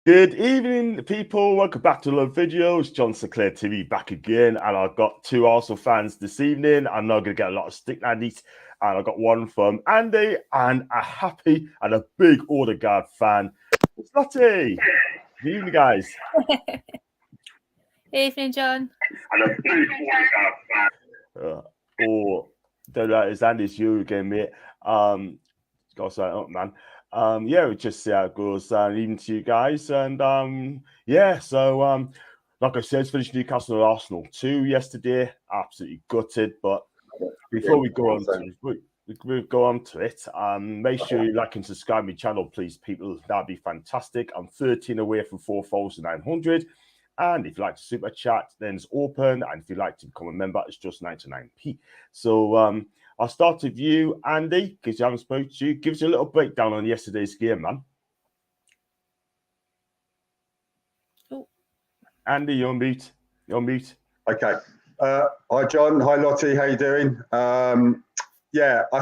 Good evening, people. Welcome back to the videos. John Sinclair TV back again, and I've got two Arsenal fans this evening. I'm not going to get a lot of stick Andy's, and I've got one from Andy and a happy and a big Odegaard fan. It's Lottie. Good evening, guys. Evening, John. And a big Odegaard fan. Don't know, it's Andy's you again, mate. Gotta say up, man. Yeah, we'll just see how it goes. Even to you guys, and so like I said, it's finished Newcastle and Arsenal 2 yesterday. Absolutely gutted. But before we go on to it, make sure you like and subscribe to my channel, please, people. That'd be fantastic. I'm 13 away from 4,900. And if you like to super chat, then it's open. And if you'd like to become a member, it's just 99p. So I'll start with you, Andy, because you haven't spoken to you. Give us a little breakdown on yesterday's game, man. Oh. Andy, you're on mute. Okay. Hi, John. Hi, Lottie. How you doing? I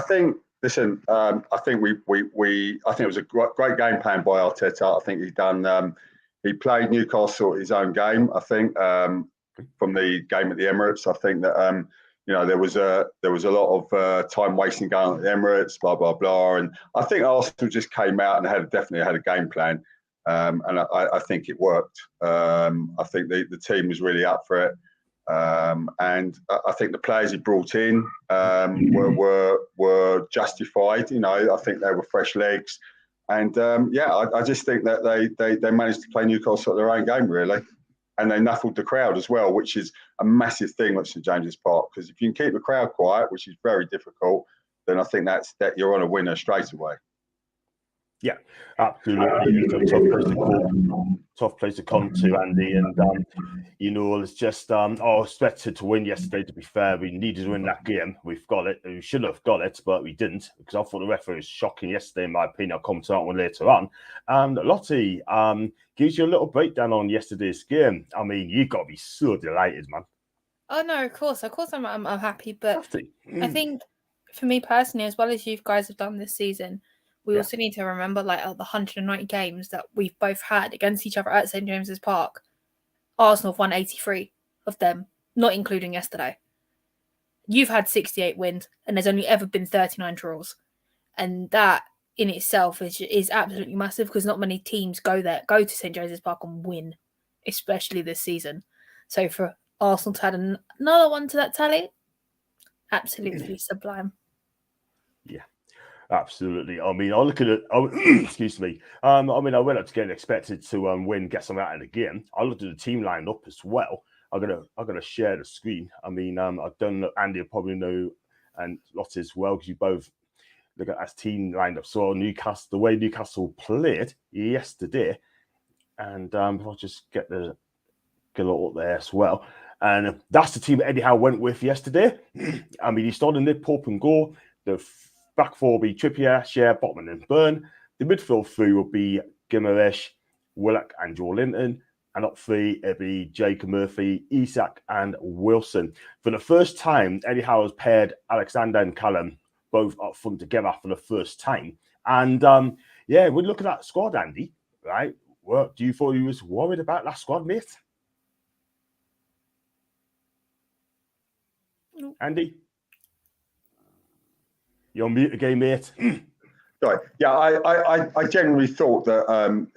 think. Listen, I think I think it was a great game plan by Arteta. I think he played Newcastle his own game. I think from the game at the Emirates. I think that there was a lot of time wasting going on at the Emirates, blah blah blah, and I think Arsenal just came out and definitely had a game plan, and I think it worked. I think the team was really up for it, and I think the players he brought in were justified. I think they were fresh legs, and I just think that they managed to play Newcastle at their own game really. And they muffled the crowd as well, which is a massive thing at St James's Park. Because if you can keep the crowd quiet, which is very difficult, then I think that you're on a winner straight away. Yeah, absolutely. It's a tough place to come to, Andy. And it's just expected to win yesterday. To be fair, we needed to win that game. We've got it. We should have got it, but we didn't, because I thought the referee was shocking yesterday, in my opinion. I'll come to that one later on. And Lottie, gives you a little breakdown on yesterday's game. I mean, you've got to be so delighted, man. Oh no, of course I'm happy, but I think for me personally, as well as you guys have done this season, we also need to remember, like, the 190 games that we've both had against each other at St James's Park, Arsenal have won 83 of them, not including yesterday. You've had 68 wins, and there's only ever been 39 draws, and that in itself is absolutely massive, because not many teams go to St James's Park and win, especially this season. So for Arsenal to add another one to that tally, absolutely sublime. Yeah. Absolutely. I mean, I look at it. Excuse me. I mean, I went up to get expected to win, get something out of the game. I looked at the team lineup as well. I'm gonna share the screen. I mean, I don't know. Andy will probably know, and Lottie as well, because you both look at that team lineup. So Newcastle, the way Newcastle played yesterday, and if I just get a lot up there as well. And that's the team that Eddie Howe went with yesterday. I mean, he started Nick Pope and Gore. The back four will be Trippier, Shea, Botman and Byrne. The midfield three will be Guimaraes, Willock and Joe Linton. And up three, it'll be Jacob Murphy, Isak and Wilson. For the first time, Eddie Howe has paired Alexander and Callum both up front together for the first time. And we're looking at that squad, Andy, right? What do you thought you was worried about that squad, mate? No. Andy? You're on mute again, mate. Sorry. Yeah, I generally thought that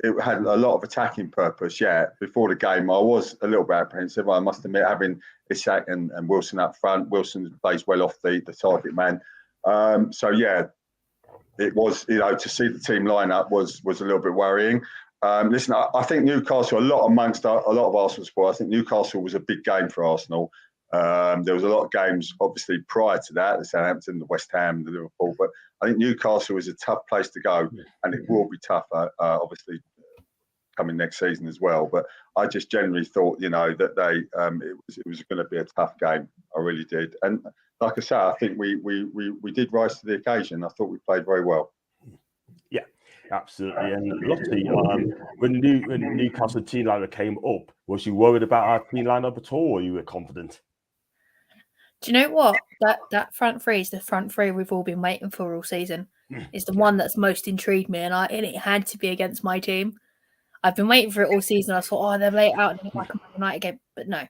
it had a lot of attacking purpose. Yeah, before the game, I was a little bit apprehensive. I must admit, having Isak and Wilson up front. Wilson plays well off the target man. It was, to see the team line up was a little bit worrying. Listen, I think Newcastle, amongst a lot of Arsenal support, I think Newcastle was a big game for Arsenal. There was a lot of games, obviously, prior to that, the Southampton, the West Ham, the Liverpool. But I think Newcastle is a tough place to go, and it will be tougher, obviously, coming next season as well. But I just generally thought, that it was going to be a tough game. I really did. And like I say, I think we did rise to the occasion. I thought we played very well. Yeah, absolutely. And Lottie, when Newcastle team lineup came up, was you worried about our team lineup at all, or you were confident? Do you know what? That front three is the front three we've all been waiting for all season. It's the one that's most intrigued me, and it had to be against my team. I've been waiting for it all season. I thought, oh, they'll lay it out in like a Man United game, but no,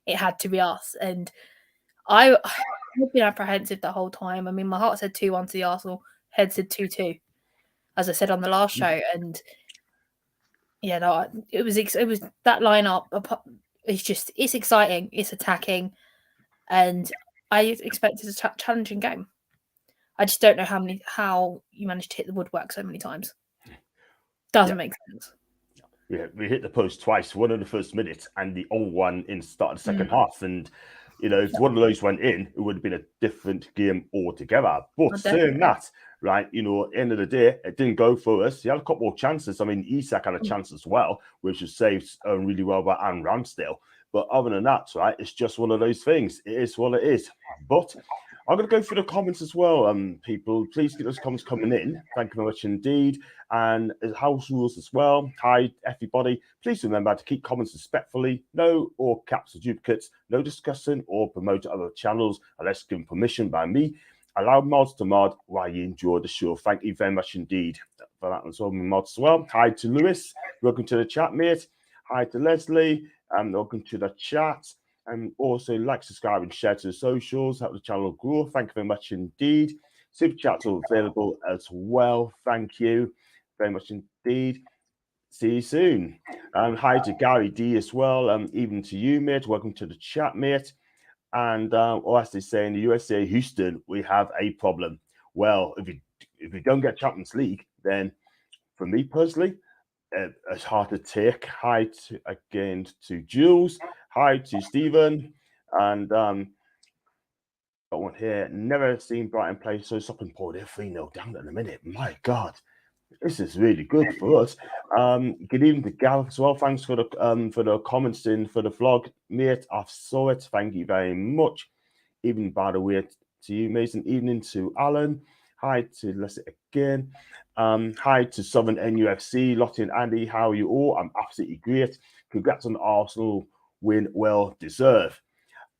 it had to be us. And I've been apprehensive the whole time. I mean, my heart said 2-1 to the Arsenal, head said 2-2, as I said on the last show. And yeah, no, it was that lineup. It's exciting, it's attacking, and I expected a challenging game. I just don't know how you managed to hit the woodwork so many times. Doesn't make sense. Yeah, we hit the post twice, one in the first minute and the old one in the start of the second half. And, you know, if one of those went in, it would have been a different game altogether. But saying that, right, you know, at the end of the day, it didn't go for us. He had a couple of chances. I mean, Isak had a chance as well, which was saved really well by Aaron Ramsdale. But other than that, right, it's just one of those things. It is what it is. But I'm going to go through the comments as well. People, please get those comments coming in. Thank you very much indeed. And as house rules as well. Hi, everybody. Please remember to keep comments respectfully. No all caps or duplicates. No discussing or promoting other channels unless given permission by me. Allow mods to mod while you enjoy the show. Thank you very much indeed for that as well, mods as well. Hi to Lewis. Welcome to the chat, mate. Hi to Leslie. And welcome to the chat. And also like, subscribe, and share to the socials. Help the channel grow. Thank you very much indeed. Super chats are available as well. Thank you very much indeed. See you soon. Hi to Gary D as well. Even to you, mate. Welcome to the chat, mate. And as they say in the USA, Houston, we have a problem. Well, if you don't get Champions League, then for me personally, it's hard to take. Hi again to Jules. Hi to Stephen. And got one here. Never seen Brighton play so something poor. They're 3-0 down at the minute. My God, this is really good for us. Good evening to Gareth as well. Thanks for the comments in for the vlog, mate. I saw it. Thank you very much. Even by the way to you, Mason. Evening to Alan. Hi to Leslie again. Hi to Southern NUFC, Lottie and Andy. How are you all? I'm absolutely great. Congrats on the Arsenal win, well deserved.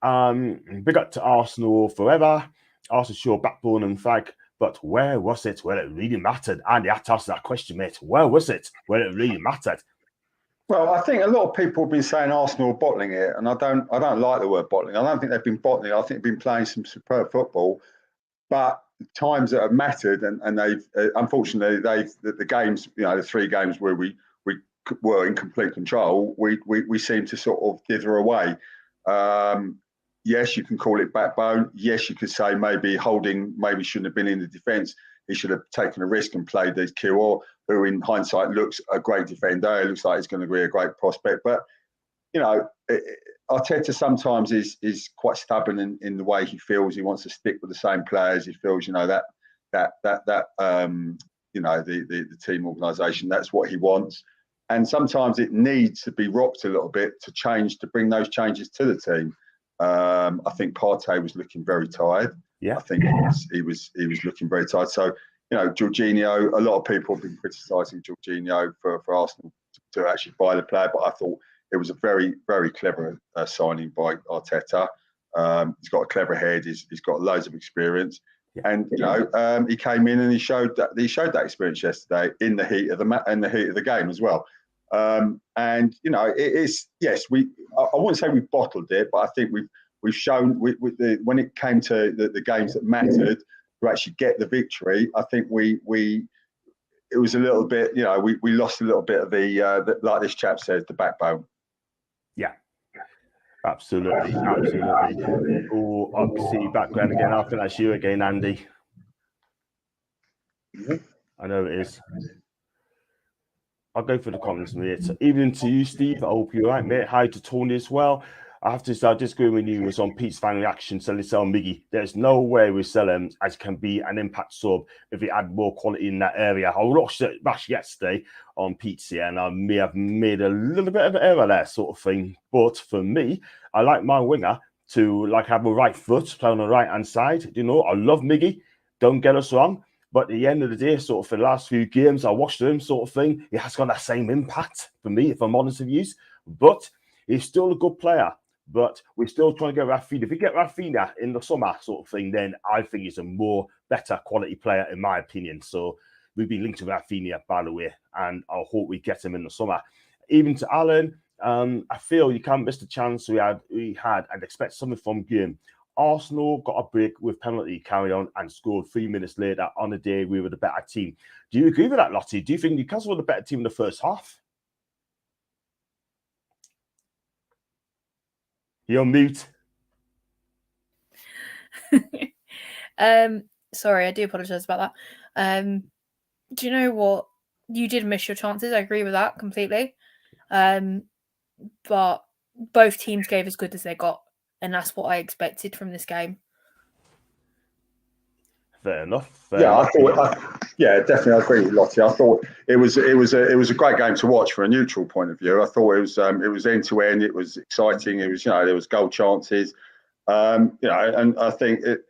Big up to Arsenal forever. Arsenal sure backbone and flag, but where was it when it really mattered? Andy, I had to ask that question, mate. Where was it when it really mattered? Well, I think a lot of people have been saying Arsenal are bottling it, and I don't like the word bottling. I don't think they've been bottling. I think they've been playing some superb football, but times that have mattered, and they've unfortunately the games, you know, the 3 games where we were in complete control, we seem to sort of dither away. Yes, you can call it backbone. Yes, you could say maybe Holding maybe shouldn't have been in the defence. He should have taken a risk and played these Kior, who in hindsight looks a great defender. It looks like he's going to be a great prospect. But, you know, Arteta sometimes is quite stubborn in the way he feels. He wants to stick with the same players. He feels, you know, that you know, the team organisation, that's what he wants. And sometimes it needs to be rocked a little bit to bring those changes to the team. I think Partey was looking very tired. Yeah, I think he was looking very tired. So, you know, Jorginho, a lot of people have been criticising Jorginho for Arsenal to actually buy the player, but I thought it was a very, very clever signing by Arteta. He's got a clever head. He's got loads of experience, and you know, he came in and he showed that experience yesterday in the heat of the game as well. And you know, it is, yes, I wouldn't say we've bottled it, but I think we've shown when it came to the games that mattered to actually get the victory. I think it was a little bit, you know, we lost a little bit of the like this chap says, the backbone. Yeah, absolutely. Oh, I can see you background again. I think that's you again, Andy. I know it is. I'll go for the comments, mate. Evening to you, Steve. I hope you're right, mate. Hi to Tony as well. I have to say, I disagree with you. Was on Pete's final reaction, sell Miggy. There's no way we sell him as can be an impact sub if he had more quality in that area. I watched it back yesterday on Pete's here, and I may have made a little bit of an error there, sort of thing. But for me, I like my winger to have a right foot, play on the right hand side. You know, I love Miggy. Don't get us wrong. But at the end of the day, sort of for the last few games, I watched him, sort of thing. He has got that same impact for me, if I'm honest with you. But he's still a good player. But we're still trying to get Rafinha. If we get Rafinha in the summer, sort of thing, then I think he's a better quality player, in my opinion. So we've been linked to Rafinha, by the way, and I hope we get him in the summer. Even to Alan, I feel you can't miss the chance we had and expect something from game. Arsenal got a break with penalty carry on and scored 3 minutes later on a day we were the better team. Do you agree with that, Lottie? Do you think Newcastle were the better team in the first half? You're on mute. Sorry, I do apologise about that. Do you know what? You did miss your chances. I agree with that completely. But both teams gave as good as they got. And that's what I expected from this game. Fair enough. Yeah, definitely. I agree with Lottie. I thought it was a great game to watch from a neutral point of view. I thought it was end to end. It was exciting. It was there was goal chances. And I think it,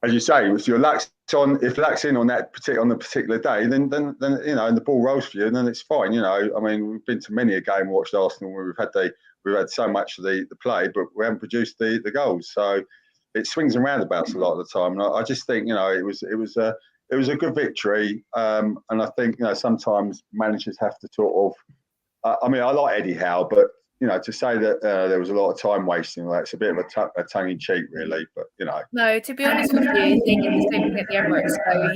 as you say, if you're lax in on that particular day, then and the ball rolls for you, and then it's fine. I mean, we've been to many a game, watched Arsenal where we've had so much of the play, but we haven't produced the goals. So it swings and roundabouts a lot of the time. And I just think it was a good victory. And I think sometimes managers have to sort of. I mean, I like Eddie Howe, but to say that there was a lot of time wasting, it's a bit of a tongue in cheek, really. But no, to be honest with you, they did the same thing at the Emirates, so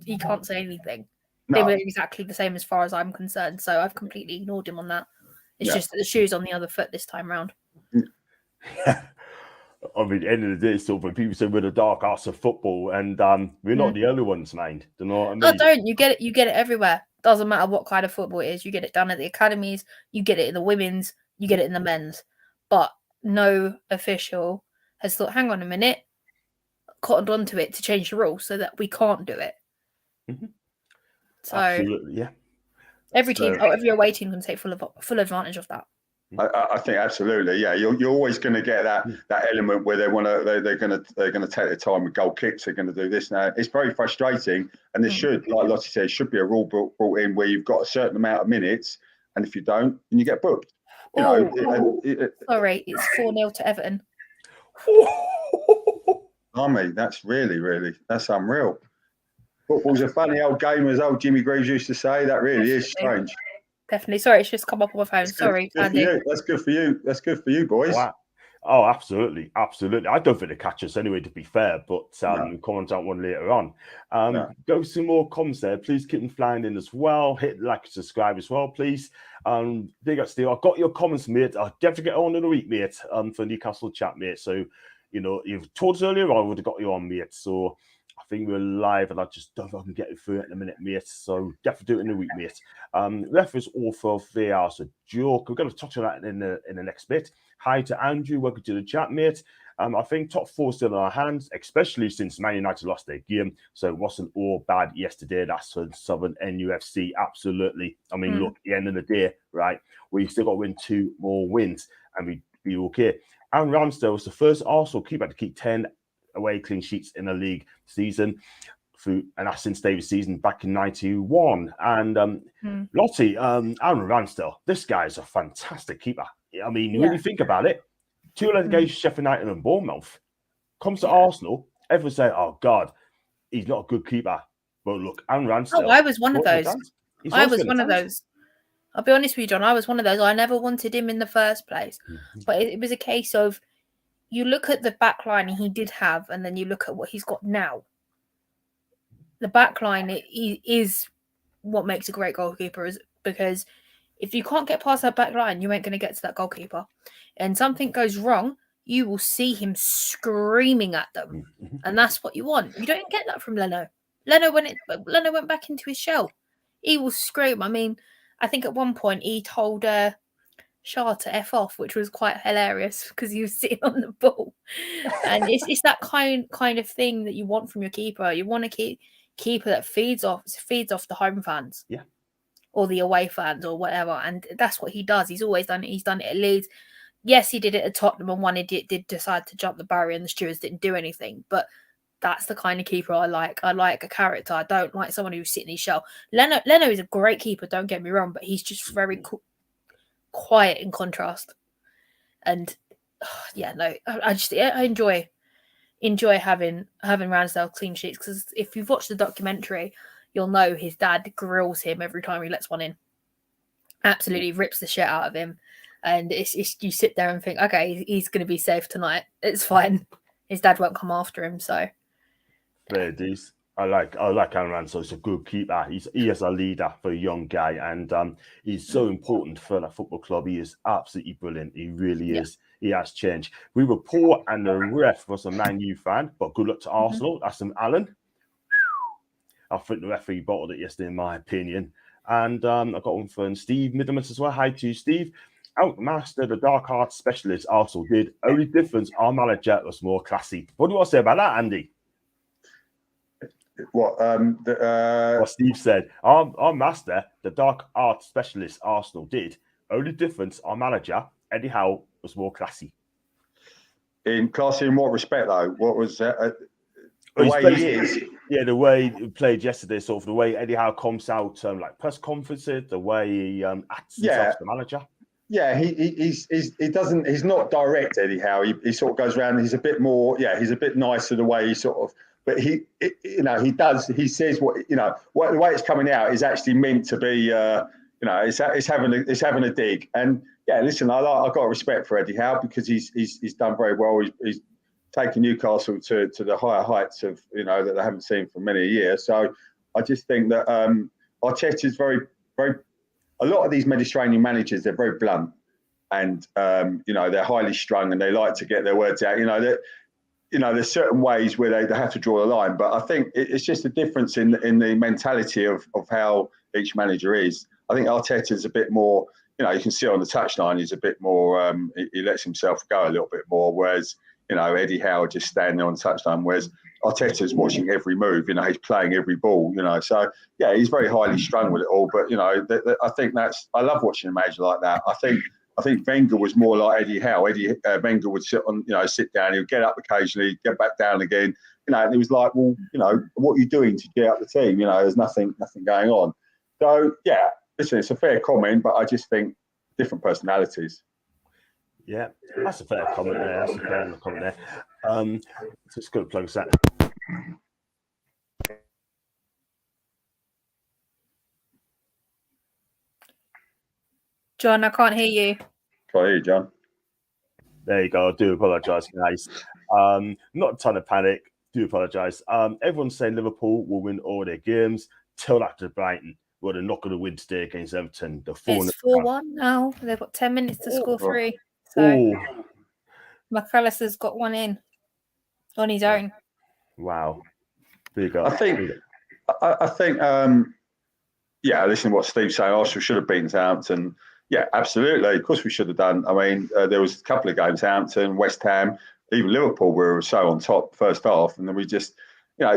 he can't say anything. No. They were exactly the same as far as I'm concerned. So I've completely ignored him on that. It's just that the shoe's on the other foot this time round. I mean, at the end of the day, still, when people say we're the dark arts of football, and we're not the only ones, mind. Do you know what I mean? No, don't. You get it everywhere. Doesn't matter what kind of football it is. You get it done at the academies. You get it in the women's. You get it in the men's. But no official has thought, hang on a minute, cottoned onto it to change the rules so that we can't do it. Mm-hmm. So, absolutely, yeah. Every away team can take full advantage of that. I think absolutely, yeah. You're always going to get that element where they're going to take their time with goal kicks. They're going to do this now. It's very frustrating, and there should, like Lottie said, should be a rule brought in where you've got a certain amount of minutes, and if you don't, then you get booked. Sorry, it's 4-0 to Everton. That's that's unreal. Football's a funny old game, as old Jimmy Greaves used to say. That really is strange. Definitely. Sorry, it's just come up on my phone. Sorry, Andy. That's good for you. That's good for you, boys. Wow. Oh, absolutely. Absolutely. I don't think they catch us anyway, to be fair, but we'll comment on one later on. Go some more comments there. Please keep them flying in as well. Hit like and subscribe as well, please. Big up, Steve. I got your comments, mate. I'll definitely get on in a week, mate, for Newcastle chat, mate. So, you've told us earlier, I would have got you on, mate. So, I think we're live, and I just don't know if I can get it through it in a minute, mate. So definitely do it in a week, mate. Reference awful VAR, it's a joke. We're going to touch on that in the next bit. Hi to Andrew, welcome to the chat, mate. I think top four still in our hands, especially since Man United lost their game. So it wasn't all bad yesterday. That's for Southern NUFC, absolutely. I mean, look, at the end of the day, right, we still got to win 2 more wins, and we'd be okay. Aaron Ramsdale was the first Arsenal keeper to keep 10 away clean sheets in a league season and that's since David's season back in 91. And Lottie, Aaron Ramsdale, this guy is a fantastic keeper. I mean, when you think about it, 2 against Sheffield United and Bournemouth, comes to Arsenal, everyone say, oh God, he's not a good keeper. But look, Aaron Ramsdale. Oh, I was one of those. I was one of those. I'll be honest with you, John, I was one of those. I never wanted him in the first place. But it was a case of, you look at the back line he did have, and then you look at what he's got now. The back line is what makes a great goalkeeper, because if you can't get past that back line, you ain't going to get to that goalkeeper. And something goes wrong, you will see him screaming at them. And that's what you want. You don't get that from Leno. Leno went back into his shell. He will scream. I mean, I think at one point he told Shah to F off, which was quite hilarious because he was sitting on the ball. And it's that kind of thing that you want from your keeper. You want a keeper that feeds off the home fans, or the away fans, or whatever. And that's what he does. He's always done it. He's done it at Leeds. Yes, he did it at Tottenham, and one idiot did decide to jump the barrier, and the stewards didn't do anything. But that's the kind of keeper I like. I like a character. I don't like someone who's sitting in his shell. Leno is a great keeper. Don't get me wrong, but he's just very quiet in contrast. And I enjoy having Ramsdale clean sheets, because if you've watched the documentary, you'll know his dad grills him every time he lets one in. Absolutely rips the shit out of him. And it's you sit there and think, okay, he's going to be safe tonight. It's fine. His dad won't come after him. So, fair dues. I like Aaron Ramsey. He's a good keeper. He is a leader for a young guy, and he's so important for the football club. He is absolutely brilliant. He really is. He has changed. We were poor, and the ref was a Man U fan, but good luck to Arsenal. That's from Alan. I think the referee bottled it yesterday, in my opinion. And I got one from Steve Middleman as well. Hi to you, Steve. Outmaster the dark arts specialist Arsenal did. Only difference, our manager was more classy. What do you want to say about that, Andy? What Steve said. Our master, the dark arts specialist Arsenal did. Only difference, our manager, Eddie Howe, was more classy. In classy in what respect, though? What was the way he is? Yeah, the way he played yesterday, sort of the way Eddie Howe comes out, like press conferences, the way he acts himself as the manager. Yeah, he's not direct, Eddie Howe. He sort of goes around. He's a bit more. Yeah, he's a bit nicer the way he sort of. But he says what the way it's coming out is actually meant to be. It's having a dig. And yeah, listen, I've got respect for Eddie Howe because he's done very well. He's taken Newcastle to the higher heights of that they haven't seen for many years. So I just think that Arteta's very, very. A lot of these Mediterranean managers, they're very blunt, and they're highly strung, and they like to get their words out. There's certain ways where they have to draw a line, but I think it's just a difference in the mentality of how each manager is. I think Arteta's a bit more, you can see on the touchline, he's a bit more, he lets himself go a little bit more, whereas, Eddie Howe just standing there on the touchline, whereas Arteta's watching every move, he's playing every ball, so, yeah, he's very highly strung with it all, but, I think I love watching a manager like that. I think Wenger was more like Eddie Howe. Wenger would sit down, he would get up occasionally, get back down again, and he was like, well, what are you doing to get up the team? There's nothing going on. So, yeah, listen, it's a fair comment, but I just think different personalities. Yeah, that's a fair comment there. Just going to plug that. John, I can't hear you. Can't hear you, John. There you go. I do apologise, guys. Not a ton of panic. Do apologise. Everyone's saying Liverpool will win all their games. Tell that to Brighton. Well, they're not going to win today against Everton. It's 4-1 now. They've got 10 minutes to score 3. So McAllister's got one in on his own. Wow. There you go. I think listen to what Steve's saying. Arsenal should have beaten Southampton. Yeah, absolutely. Of course we should have done. I mean, there was a couple of games, Southampton, West Ham, even Liverpool, where we were so on top first half. And then we just,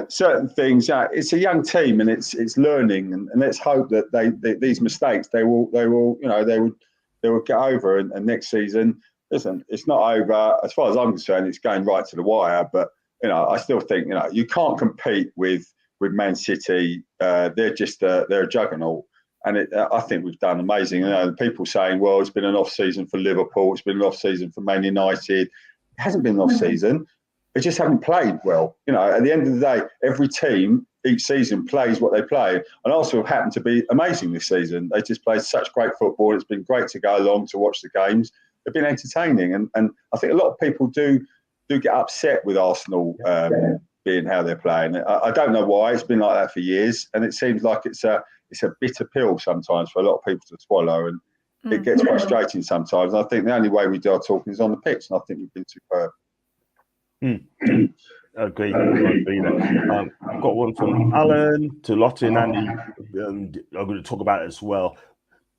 certain things, it's a young team and it's learning. And let's hope that these mistakes, they will get over. And next season, listen, it's not over. As far as I'm concerned, it's going right to the wire. But, I still think, you can't compete with Man City. They're a juggernaut. And I think we've done amazing. The people saying, well, it's been an off-season for Liverpool. It's been an off-season for Man United. It hasn't been an off-season. They just haven't played well. At the end of the day, every team each season plays what they play. And Arsenal have happened to be amazing this season. They just played such great football. It's been great to go along to watch the games. They've been entertaining. And I think a lot of people do get upset with Arsenal being how they're playing. I don't know why. It's been like that for years. And it seems like it's a bitter pill sometimes for a lot of people to swallow. And it gets frustrating sometimes. And I think the only way we do our talking is on the pitch. And I think we've been superb. Agree. I've got one from Alan to Lottie and Andy. I'm going to talk about it as well.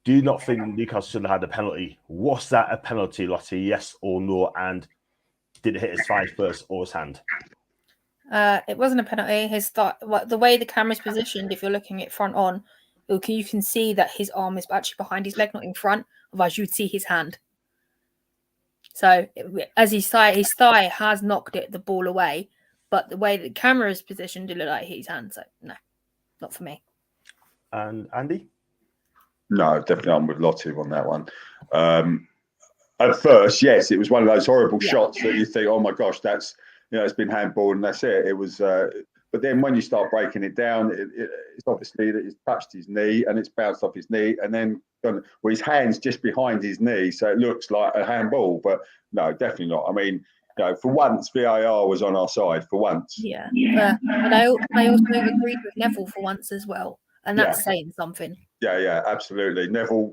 Do you not think Newcastle should have had a penalty? Was that a penalty, Lottie? Yes or no? And did it hit his thigh first or his hand? It wasn't a penalty. The way the camera's positioned, if you're looking at front on, you can see that his arm is actually behind his leg, not in front. Otherwise, you'd see his hand. So, as his thigh has knocked the ball away, but the way the camera is positioned, it looked like his hand. So, no, not for me. And Andy? No, definitely I'm with Lottie on that one. At first, yes, it was one of those horrible shots that you think, oh my gosh, that's it's been handballed and that's it. It was, But then when you start breaking it down, it's obviously that he's touched his knee and it's bounced off his knee and then his hand's just behind his knee. So it looks like a handball, but no, definitely not. I mean, for once, VAR was on our side for once. Yeah. But I also agreed with Neville for once as well. And that's saying something. Yeah, absolutely. Neville,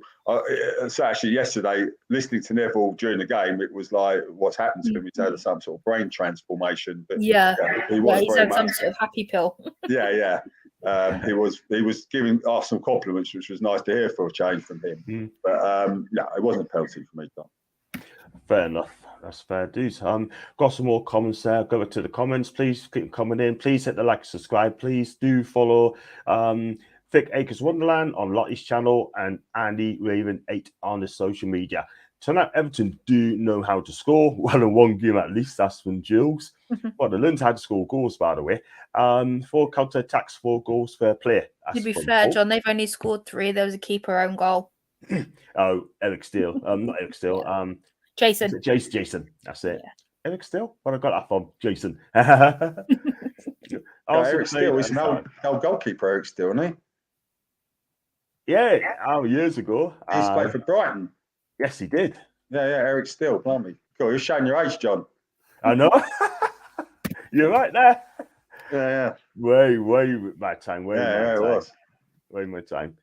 so actually yesterday, listening to Neville during the game, it was like, what's happened to him? He's had some sort of brain transformation. But he was he's had some sort of happy pill. Yeah. He was giving Arsenal compliments, which was nice to hear for a change from him. But no, it wasn't a penalty for me, Tom. Fair enough. That's fair dues. Got some more comments there. Go to the comments, please. Keep coming in. Please hit the like, subscribe. Please do follow Thick Akers Wonderland on Lottie's channel and Andy Raven 8 on the social media. Tonight, Everton do know how to score. Well, in one game at least, that's from Jules. Well, they learned how to score goals, by the way. 4 counter-attacks, 4 goals, fair play. To be fair, John, they've only scored 3. There was a keeper own goal. Oh, Eric Steele. Not Eric Steele. Jason. Jason. That's it. Yeah. Eric Steele? What I got that from? Jason. Eric Steele is an old goalkeeper, Eric Steele, isn't he? Yeah, years ago. He's played for Brighton. Yes, he did. Yeah, Eric Steele, blimey. Cool, you're showing your age, John. I know. You're right there. Yeah. Way my time. Way my time.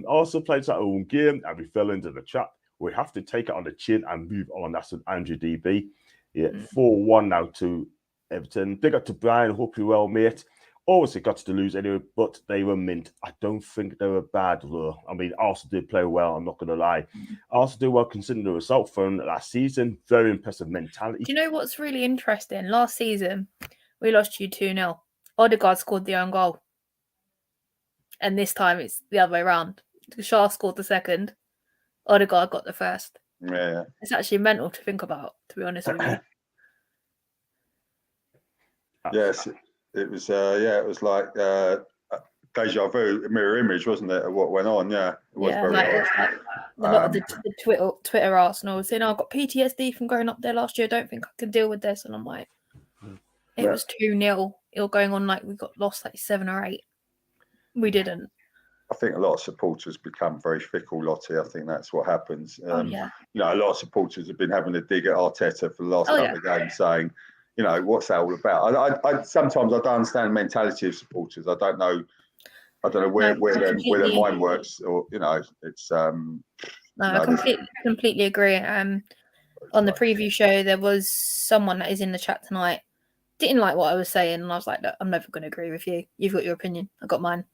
Also played that own game and we fell into the trap. We have to take it on the chin and move on. That's an Andrew DB. Yeah, 4-1 now to Everton. Big up to Brian. Hope you're well, mate. Obviously got to lose anyway, but they were mint. I don't think they were bad, though. I mean, Arsenal did play well, I'm not going to lie. Arsenal did well considering the result from last season. Very impressive mentality. Do you know what's really interesting? Last season, we lost you 2-0. Odegaard scored the own goal. And this time it's the other way around. Shaw scored the second. Odegaard got the first. Yeah. It's actually mental to think about, to be honest with you. Yes. It was, it was like deja vu, a mirror image, wasn't it, of what went on? Yeah, it was very like a lot of the Twitter Arsenal saying, "I got PTSD from going up there last year. I don't think I can deal with this." And I'm like, it was 2-0. It was going on like we got lost like 7 or 8. We didn't. I think a lot of supporters become very fickle, Lottie. I think that's what happens. A lot of supporters have been having a dig at Arteta for the last couple of games, saying, what's that all about? I sometimes I don't understand the mentality of supporters. I don't know where their mind works, or it's I completely agree. On the preview show, there was someone that is in the chat tonight didn't like what I was saying, and I was like, look, I'm never going to agree with you. You've got your opinion. I got mine.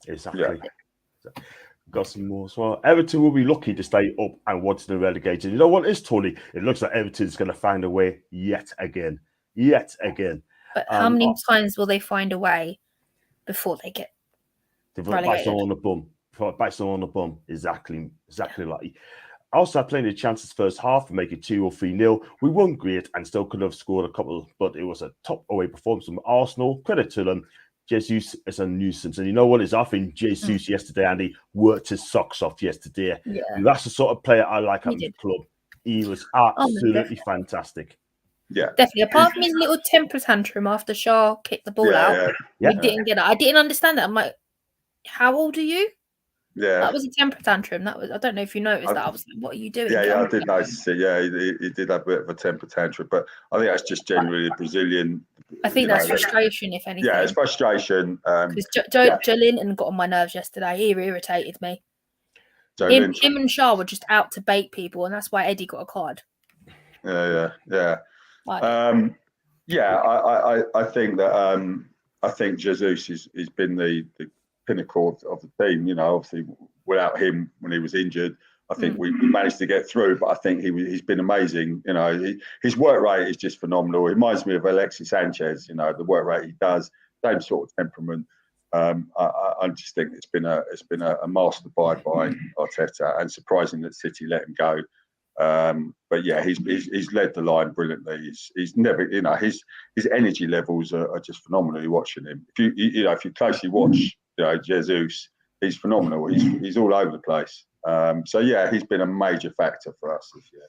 Exactly. Yeah. Got some more as well. Everton will be lucky to stay up and want to be relegated. You know what is, Tony? It looks like Everton's going to find a way yet again. But how many times will they find a way before they get relegated? Bite someone on the bum. Exactly like. Also had plenty of chances first half to make it 2 or 3-0. We won great and still could have scored a couple, but it was a top away performance from Arsenal. Credit to them. Jesus is a nuisance. And you know what is off in Jesus yesterday, Andy worked his socks off yesterday. Yeah. That's the sort of player I like at the club. He was absolutely fantastic. Yeah. Definitely. Apart from his little temper tantrum after Shaw kicked the ball out. We didn't get it. I didn't understand that. I'm like, how old are you? Yeah. That was a temper tantrum. I don't know if you noticed that. I was like, what are you doing? Yeah, I did notice it. Yeah, he did have a bit of a temper tantrum, but I think that's just generally a Brazilian. I think that's frustration, if anything. Yeah, it's frustration. Because Joe Linton got on my nerves yesterday. He irritated me. Him and Shaw were just out to bait people, and that's why Eddie got a card. Yeah. Like, I think that I think Jesus has been the pinnacle of the team. Obviously without him when he was injured, I think we managed to get through. But I think he's been amazing. His work rate is just phenomenal. It reminds me of Alexis Sanchez. The work rate he does, same sort of temperament. I just think it's been a master by Arteta, and surprising that City let him go. But yeah, he's led the line brilliantly. He's never, his energy levels are just phenomenal. Watching him, if you closely watch, Jesus, he's phenomenal. He's all over the place. So yeah, he's been a major factor for us this year.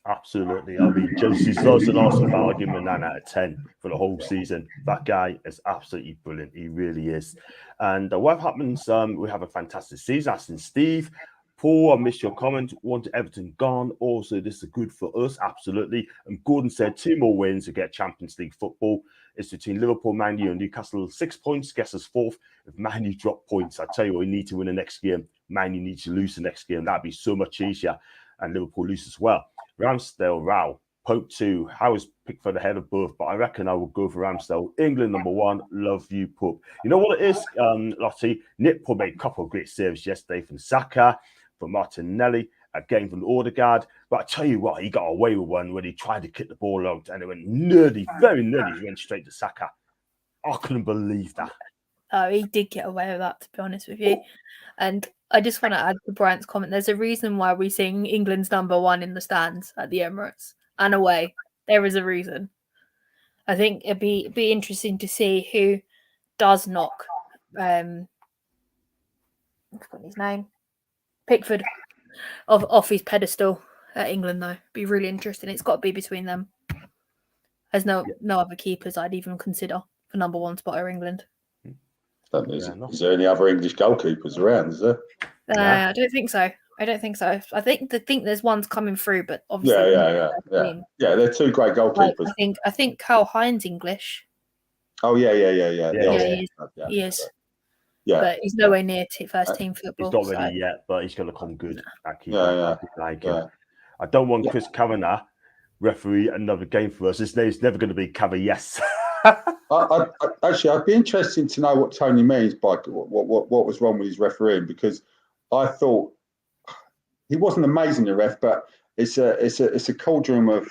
Absolutely. I mean, Jesse's lost an Arsenal fan. I'll give him a 9 out of 10 for the whole season. That guy is absolutely brilliant. He really is. And what happens? We have a fantastic season. Asking Steve, Paul, I missed your comment. Want Everton gone. Also, this is good for us. Absolutely. And Gordon said 2 more wins to get Champions League football. It's between Liverpool, Man U, and Newcastle. 6 points. Guess us 4th. If Man U drop points, I tell you, we need to win the next game. Man U needs to lose the next game. That'd be so much easier. And Liverpool lose as well. Ramsdale, Rao, Pope 2. I was picked for the head of both, but I reckon I will go for Ramsdale. England #1. Love you, Pope. You know what it is, Lottie? Nick Pope made a couple of great saves yesterday from Saka, from Martinelli, again from Odegaard. But I tell you what, he got away with one when he tried to kick the ball out and it went nearly, very nearly, went straight to Saka. I couldn't believe that. Oh, he did get away with that, to be honest with you. And I just want to add to Bryant's comment. There's a reason why we sing England's #1 in the stands at the Emirates and away. There is a reason. I think it'd be interesting to see who does knock. I've forgotten his name. Pickford off his pedestal at England, though. Be really interesting. It's got to be between them. There's no other keepers I'd even consider for #1 spot for England. Is there any other English goalkeepers around? Is there? I don't think so. I think there's ones coming through, but obviously, yeah. They're 2 great goalkeepers. Like, I think Carl Hines English. Oh yeah. He is. Yeah, but he's nowhere near first team football. He's not ready yet, but he's going to come good. I don't want Chris Kavanagh referee another game for us. His name's never going to be Kavanagh. Yes. I'd be interested to know what Tony means by what was wrong with his refereeing, because I thought he wasn't amazing, the ref, but it's a cauldron of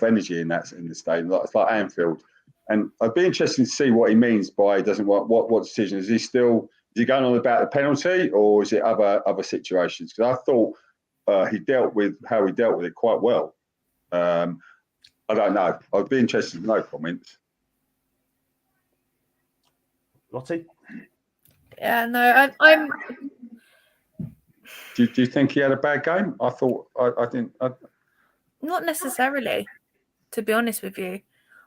energy in the stadium. It's like Anfield, and I'd be interested to see what he means by doesn't what decision is he going on about the penalty, or is it other situations? Because I thought he dealt with it quite well. I don't know. I'd be interested in no comments. Lottie? Yeah, no, I'm. Do you think he had a bad game? I thought I didn't. Not necessarily, to be honest with you.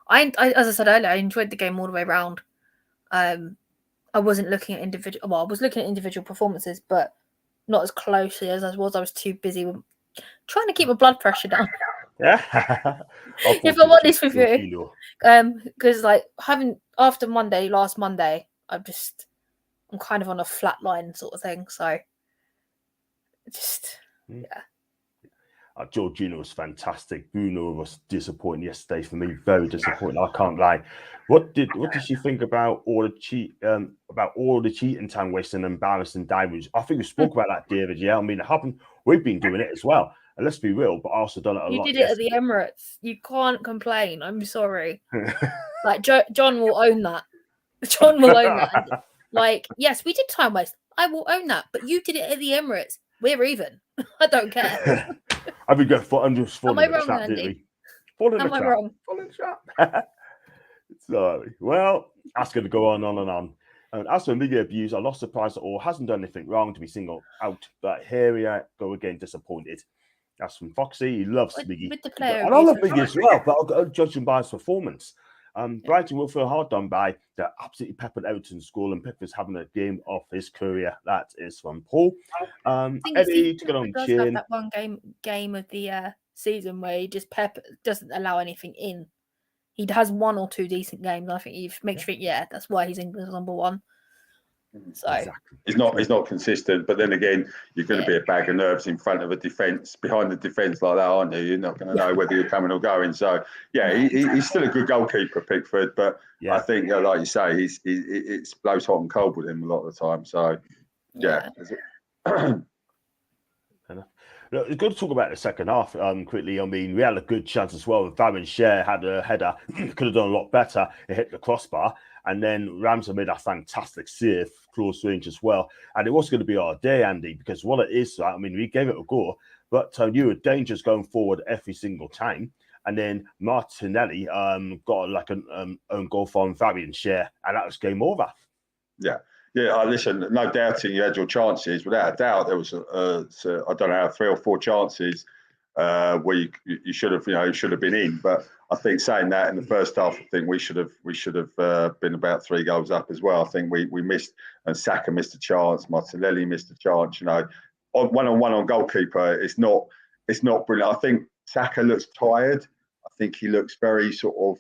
I as I said earlier, I enjoyed the game all the way around. I wasn't looking at individual. Well, I was looking at individual performances, but not as closely as I was. I was too busy trying to keep my blood pressure down. Yeah. If I'm honest with you, because like after last Monday, I'm kind of on a flat line sort of thing. So Jorginho was fantastic. Bruno was disappointing yesterday for me. Very disappointing. I can't lie. What did she think about all the cheating time wasting and embarrassing divers? I think we spoke about that, David. Yeah, I mean it happened. We've been doing it as well. And let's be real, but I also done it a lot. You did it at the Emirates. You can't complain. I'm sorry. Like John will own that. John will own that. Like, yes, we did time waste. I will own that. But you did it at the Emirates. We're even. I don't care. I would go for I'm just falling in the trap, didn't we? Falling in the trap. Sorry. Well, that's going to go on and on. And as for media abuse, I'm not surprised at all. Hasn't done anything wrong to be singled out. But here we go again, disappointed. That's from Foxy. He loves Miggy. With the player, and I love Miggy as well, but I'll judge him by his performance. Brighton will feel hard done by the absolutely peppered Everton school, and Pickford's having a game of his career. That is from Paul. Eddie to get on the chin. That one game of the season where he just doesn't allow anything in. He has 1 or 2 decent games. I think he makes you think, that's why he's England's #1. So exactly. He's not consistent, but then again, you're going to be a bag of nerves in front of a defence, behind the defence like that, aren't you? You're not going to know whether you're coming or going. So he's still a good goalkeeper, Pickford, but I think, like you say, it blows hot and cold with him a lot of the time. So Look, it's good to talk about the second half quickly. I mean, we had a good chance as well. Fabian Schär had a header, could have done a lot better. It hit the crossbar. And then Ramsey made a fantastic save, close range as well. And it was going to be our day, Andy, because what it is, I mean, we gave it a go, but you were dangerous going forward every single time. And then Martinelli got like an own goal from Fabian Schär, and that was game over. Yeah. Listen, no doubting you had your chances. Without a doubt, there was, I don't know, 3 or 4 chances where you should have, should have been in. But I think saying that in the first half, I think we should have been about 3 goals up as well. I think we missed, and Saka missed a chance, Martinelli missed a chance. One-on-one on goalkeeper, it's not brilliant. I think Saka looks tired. I think he looks very sort of.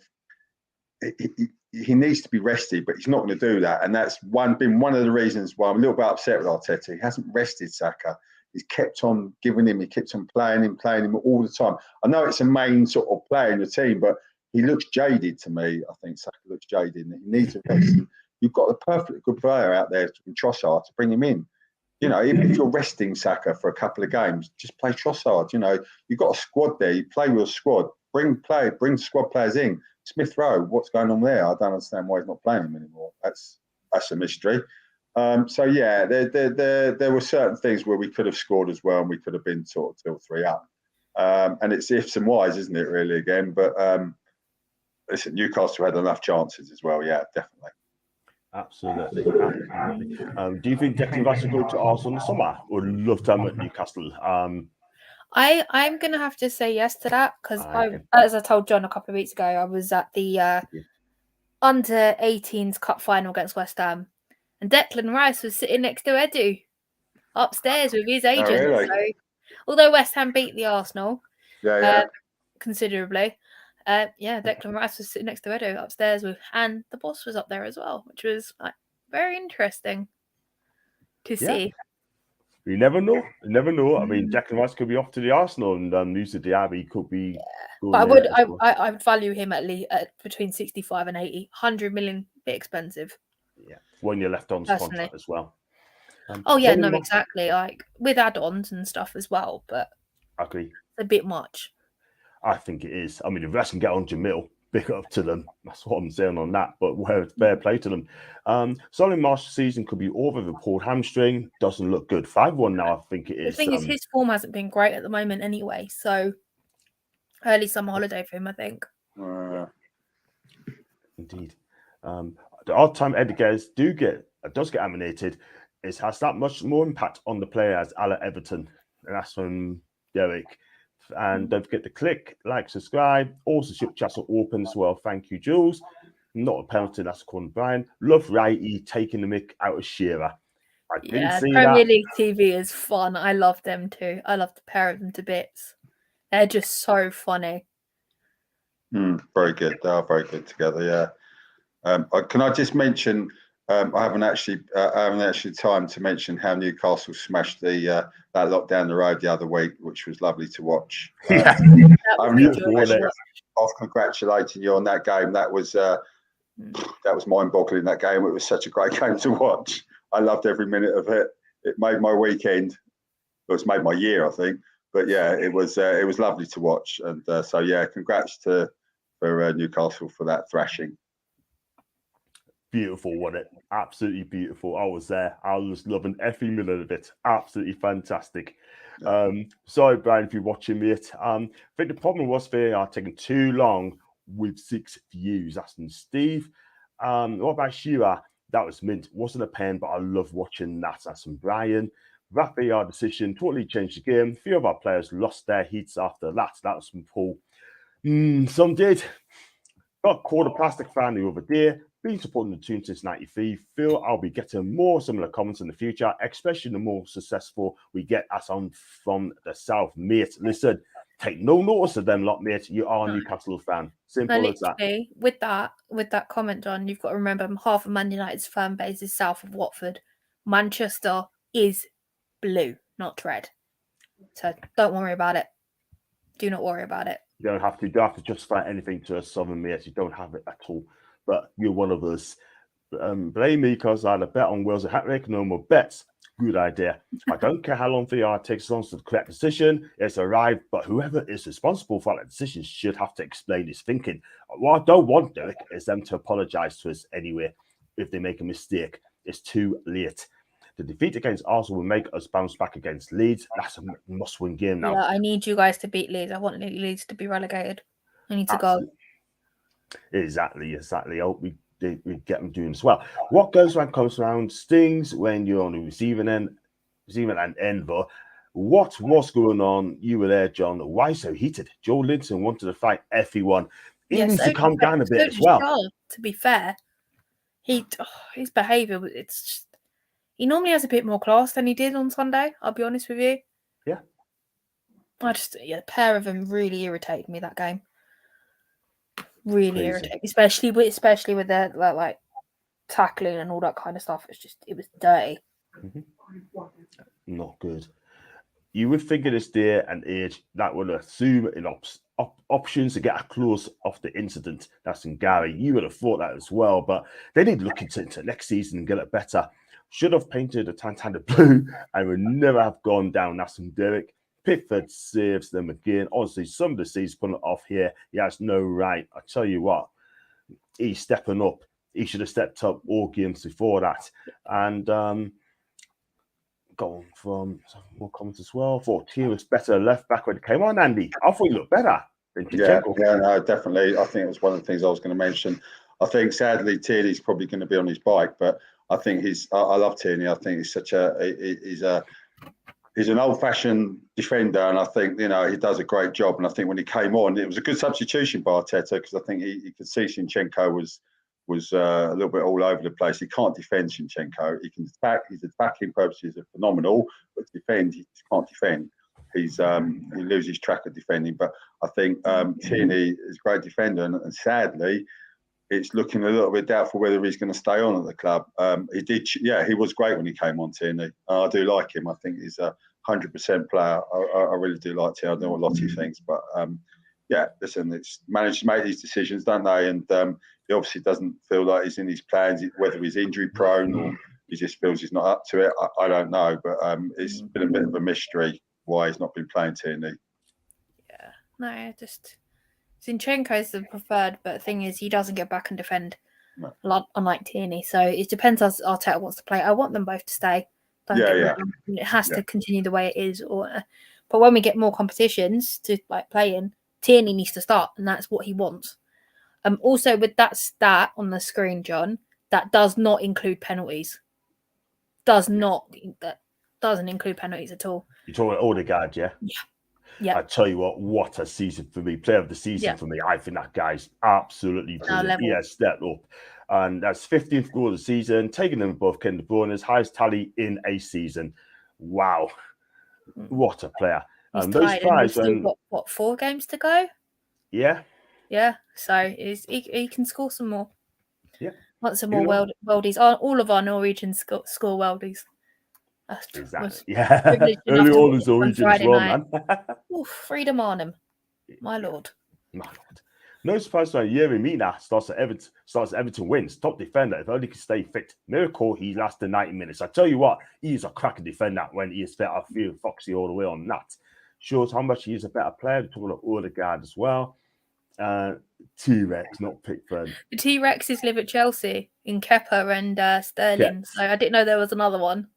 He needs to be rested, but he's not going to do that, and that's been one of the reasons why I'm a little bit upset with Arteta. He hasn't rested Saka. He's kept on giving him. He keeps on playing him all the time. I know it's a main sort of player in the team, but he looks jaded to me. I think Saka looks jaded, and he needs a rest. You've got a perfectly good player out there in Trossard to bring him in. If you're resting Saka for a couple of games, just play Trossard. You've got a squad there. You play with a squad. Bring squad players in. Smith Rowe, what's going on there? I don't understand why he's not playing him anymore. That's a mystery. So yeah, there were certain things where we could have scored as well, and we could have been sort of 2 or 3 up. And it's ifs and whys, isn't it? Really, again. But listen, Newcastle had enough chances as well. Yeah, definitely. Absolutely. Do you think Declan Rice will go to Arsenal in the summer, or love time at Newcastle? I'm gonna have to say yes to that, because as I told John a couple of weeks ago, I was at the under 18s cup final against West Ham, and Declan Rice was sitting next to Edu upstairs with his agent. Oh, really? So, although West Ham beat the Arsenal considerably, Declan Rice was sitting next to Edu upstairs and the boss was up there as well, which was very interesting to see. You never know. You never know. I mean, Declan Rice could be off to the Arsenal, and Musa Diaby could be. Yeah. But I would value him at least at between 65 and 80. 100 million, bit expensive. Yeah, when you're left on contract as well. Exactly. Like with add-ons and stuff as well, but I agree. It's a bit much. I think it is. I mean, if West can get on Jamil, big up to them. That's what I'm saying on that. But fair play to them. Solly Marsh's season could be over with a pulled hamstring. Doesn't look good. 5-1 now, I think it is. The thing is, his form hasn't been great at the moment anyway. So early summer holiday for him, I think. Indeed. The odd time Edgar's does get animated, it has that much more impact on the player as Ala Everton. And that's from Derek. And don't forget to click, like, subscribe. Also, ship channel open as well. Thank you, Jules. Not a penalty, that's according to Brian. Love Righty taking the mick out of Shearer. I didn't see Premier that. League TV is fun. I love them too. I love the pair of them to bits. They're just so funny. Very good. They are very good together. Yeah. Can I just mention? I haven't actually time to mention how Newcastle smashed that lot down the road the other week, which was lovely to watch. Of congratulating you on that game. That was mind-boggling. That game. It was such a great game to watch. I loved every minute of it. It made my weekend. It's made my year, I think. But yeah, it was lovely to watch. And so yeah, congrats for Newcastle for that thrashing. Beautiful, wasn't it? Absolutely beautiful. I was there. I was loving every minute of it. Absolutely fantastic. Sorry, Brian, if you're watching me. I think the problem was they are taking too long with 6 views. That's from Steve. What about Shearer? That was mint. Wasn't a pen, but I love watching that. That's from Brian. Raphael decision totally changed the game. A few of our players lost their heats after that. That was from Paul. Some did. Got called a plastic fan the other day. Been supporting the Toon since '93. Feel I'll be getting more similar comments in the future, especially the more successful we get as I'm from the south, mate. Listen, take no notice of them lot, mate. You are a Newcastle fan. Simple as that. With that comment, John, you've got to remember half of Man United's fan base is south of Watford. Manchester is blue, not red. So don't worry about it. Do not worry about it. You don't have to justify anything to a southern mate. You don't have it at all. But you're one of us. Blame me because I had a bet on Wales a hat-trick. No more bets. Good idea. I don't care how long VR takes on to the correct decision. It's arrived, but whoever is responsible for that decision should have to explain his thinking. What I don't want, Derek, is them to apologise to us anyway if they make a mistake. It's too late. The defeat against Arsenal will make us bounce back against Leeds. That's a must-win game now. Yeah, I need you guys to beat Leeds. I want Leeds to be relegated. I need to go. Exactly. I hope we get them doing as well. What goes around comes around. Stings when you're on the receiving end, though. What was going on? You were there, John. Why so heated? Joe Linton wanted to fight everyone. He needs to calm down a bit as well. Charles, to be fair, his behaviour, it's just, he normally has a bit more class than he did on Sunday. I'll be honest with you. Yeah. A pair of them really irritated me that game. Really irritated, especially with their like tackling and all that kind of stuff. It was dirty. Not good. You would figure this day and age that would assume in options to get a close off the incident. That's in Gary. You would have thought that as well, but they need to look into next season and get it better. Should have painted the Tantana blue and would never have gone down. That's from Derek. Pickford saves them again. Honestly, some of the seasons putting it off here. He has no right. I tell you what, he's stepping up. He should have stepped up all games before that. And going from more comments as well. Thought Toon was better left back when it came on, Andy. I thought he looked better than Zinchenko. Yeah, no, definitely. I think it was one of the things I was going to mention. I think sadly Tierney's probably going to be on his bike, but I think I love Tierney. I think he's he's an old-fashioned defender, and I think he does a great job. And I think when he came on, it was a good substitution by Arteta because I think he could see Zinchenko was a little bit all over the place. He can't defend Zinchenko. He can attack. His attacking purposes are phenomenal, but to defend, he can't defend. He loses track of defending. But I think Tierney is a great defender, and sadly, it's looking a little bit doubtful whether he's going to stay on at the club. He was great when he came on, Tierney. I do like him. I think he's a 100% player. I really do like Tierney. I know what Lottie thinks, but listen, it's managed to make these decisions, don't they? And he obviously doesn't feel like he's in his plans, whether he's injury prone or he just feels he's not up to it. I don't know, but it's been a bit of a mystery why he's not been playing Tierney. Yeah, no, Zinchenko is the preferred, but the thing is, he doesn't get back and defend, unlike Tierney. So it depends as Arteta wants to play. I want them both to stay. It has to continue the way it is. But when we get more competitions to play in, Tierney needs to start, and that's what he wants. Also, with that stat on the screen, John, that does not include penalties. That doesn't include penalties at all. You're talking about Odegaard, yeah? Yeah. I tell you what a season for me. Player of the season for me. I think that guy's absolutely brilliant. He has stepped up. And that's 15th goal of the season, taking them above Ken De Bruyne's highest tally in a season. Wow. What a player. Those guys, still got 4 games to go? Yeah. Yeah. So he can score some more. Yeah. Want some more worldies. All of our Norwegians score worldies. Exactly. Yeah. Early on as Norwegians as well, man. Freedom on him. My lord. No surprise when Yerry Mina starts Everton wins. Top defender, if only he can stay fit. Miracle, he lasted 90 minutes. I tell you what, he's a cracking defender when he is fit. I feel Foxy all the way on that. Shows how much he is a better player. We're talking about Odegaard as well. T-Rex, not Pickford. The T-Rexes live at Chelsea in Kepa and Sterling. So I didn't know there was another one.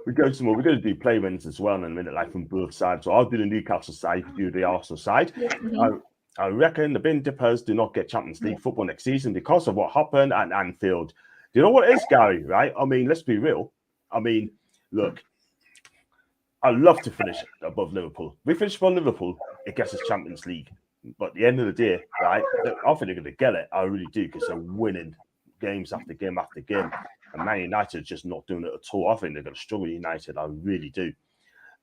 We go some more. We're going to do play wins as well in a minute, like from both sides. So I'll do the Newcastle side, you do the Arsenal side. I reckon the Bin Dippers do not get Champions League football next season because of what happened at Anfield. Do you know what it is, Gary? Right? I mean, let's be real. I mean, look, I'd love to finish above Liverpool. We finish above Liverpool, it gets us Champions League. But at the end of the day, right, I think they're going to get it. I really do, because they're winning games after game after game. And Man United just not doing it at all. I think they're going to struggle with United. I really do.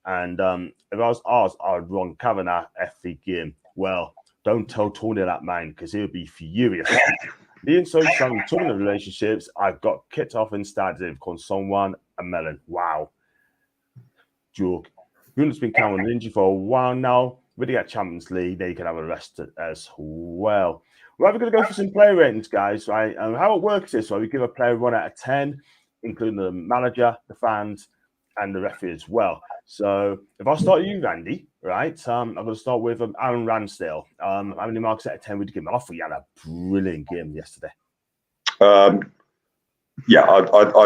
And if I was ours, I'd run Kavanagh FV game. Well, don't tell Tony that, man, because he'll be furious. Being so strong in tournament relationships, I've got kicked off instead. They've called someone a melon. Wow. Joke. Bruno's been counting an injury for a while now. When they get Champions League, they can have a rest as well. Right, we're going to go for some player ratings, guys, right? And how it works is, we give a player 1 out of 10, including the manager, the fans, and the referee as well. So if I start you, Randy, right, I'm going to start with Aaron Ramsdale. How many marks out of 10 would you give him? I thought he had a brilliant game yesterday. I'd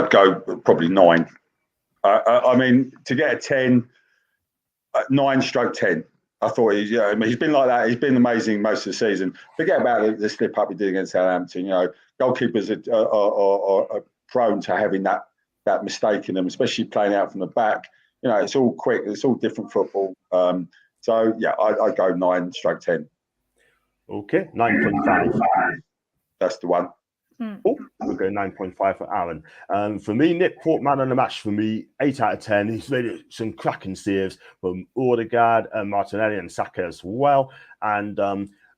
go probably 9. I mean, to get a 10, 9/10. I thought he's been like that. He's been amazing most of the season. Forget about the slip up he did against Southampton. Goalkeepers are prone to having that without mistaking them, especially playing out from the back. You know, it's all quick. It's all different football. So yeah, I go 9/10. Okay, 9.5. That's the one. Oh, we'll go 9.5 for Aaron. For me, Nick Port, man of the match for me, 8 out of 10. He's made some cracking saves from Odegaard, Martinelli, and Saka as well. And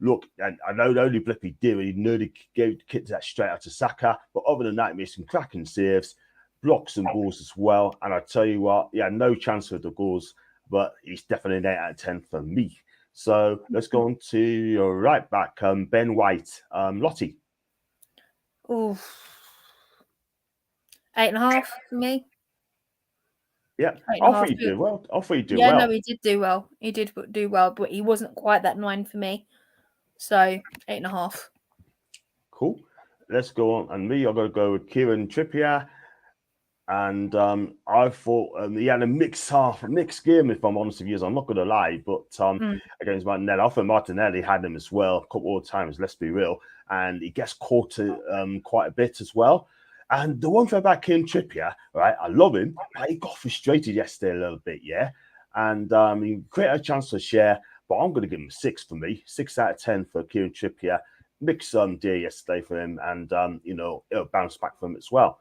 look, and I know the only blip he did, he nearly gave the kit that straight out to Saka. But other than that, he made some cracking saves, blocks and balls as well. And I tell you what, he had no chance for the goals, but he's definitely an 8 out of 10 for me. So let's go on to your right back, Ben White. Lottie. Ooh. 8.5 for me. Yeah, I thought you did well. I thought you did well. Yeah, no, he did do well. He did do well, but he wasn't quite that 9 for me. So 8.5. Cool. Let's go on. And me, I'm going to go with Kieran Trippier. And I thought he had a mixed game, if I'm honest with you. I'm not going to lie, but against Martinelli, I thought Martinelli had him as well a couple of times. Let's be real, and he gets caught quite a bit as well. And the one thing about Kieran Trippier, right? I love him, but he got frustrated yesterday a little bit, yeah. And he created a chance to share, but I'm going to give him a 6 for me. 6 out of 10 for Kieran Trippier. Mixed day yesterday for him, and you know, it'll bounce back for him as well.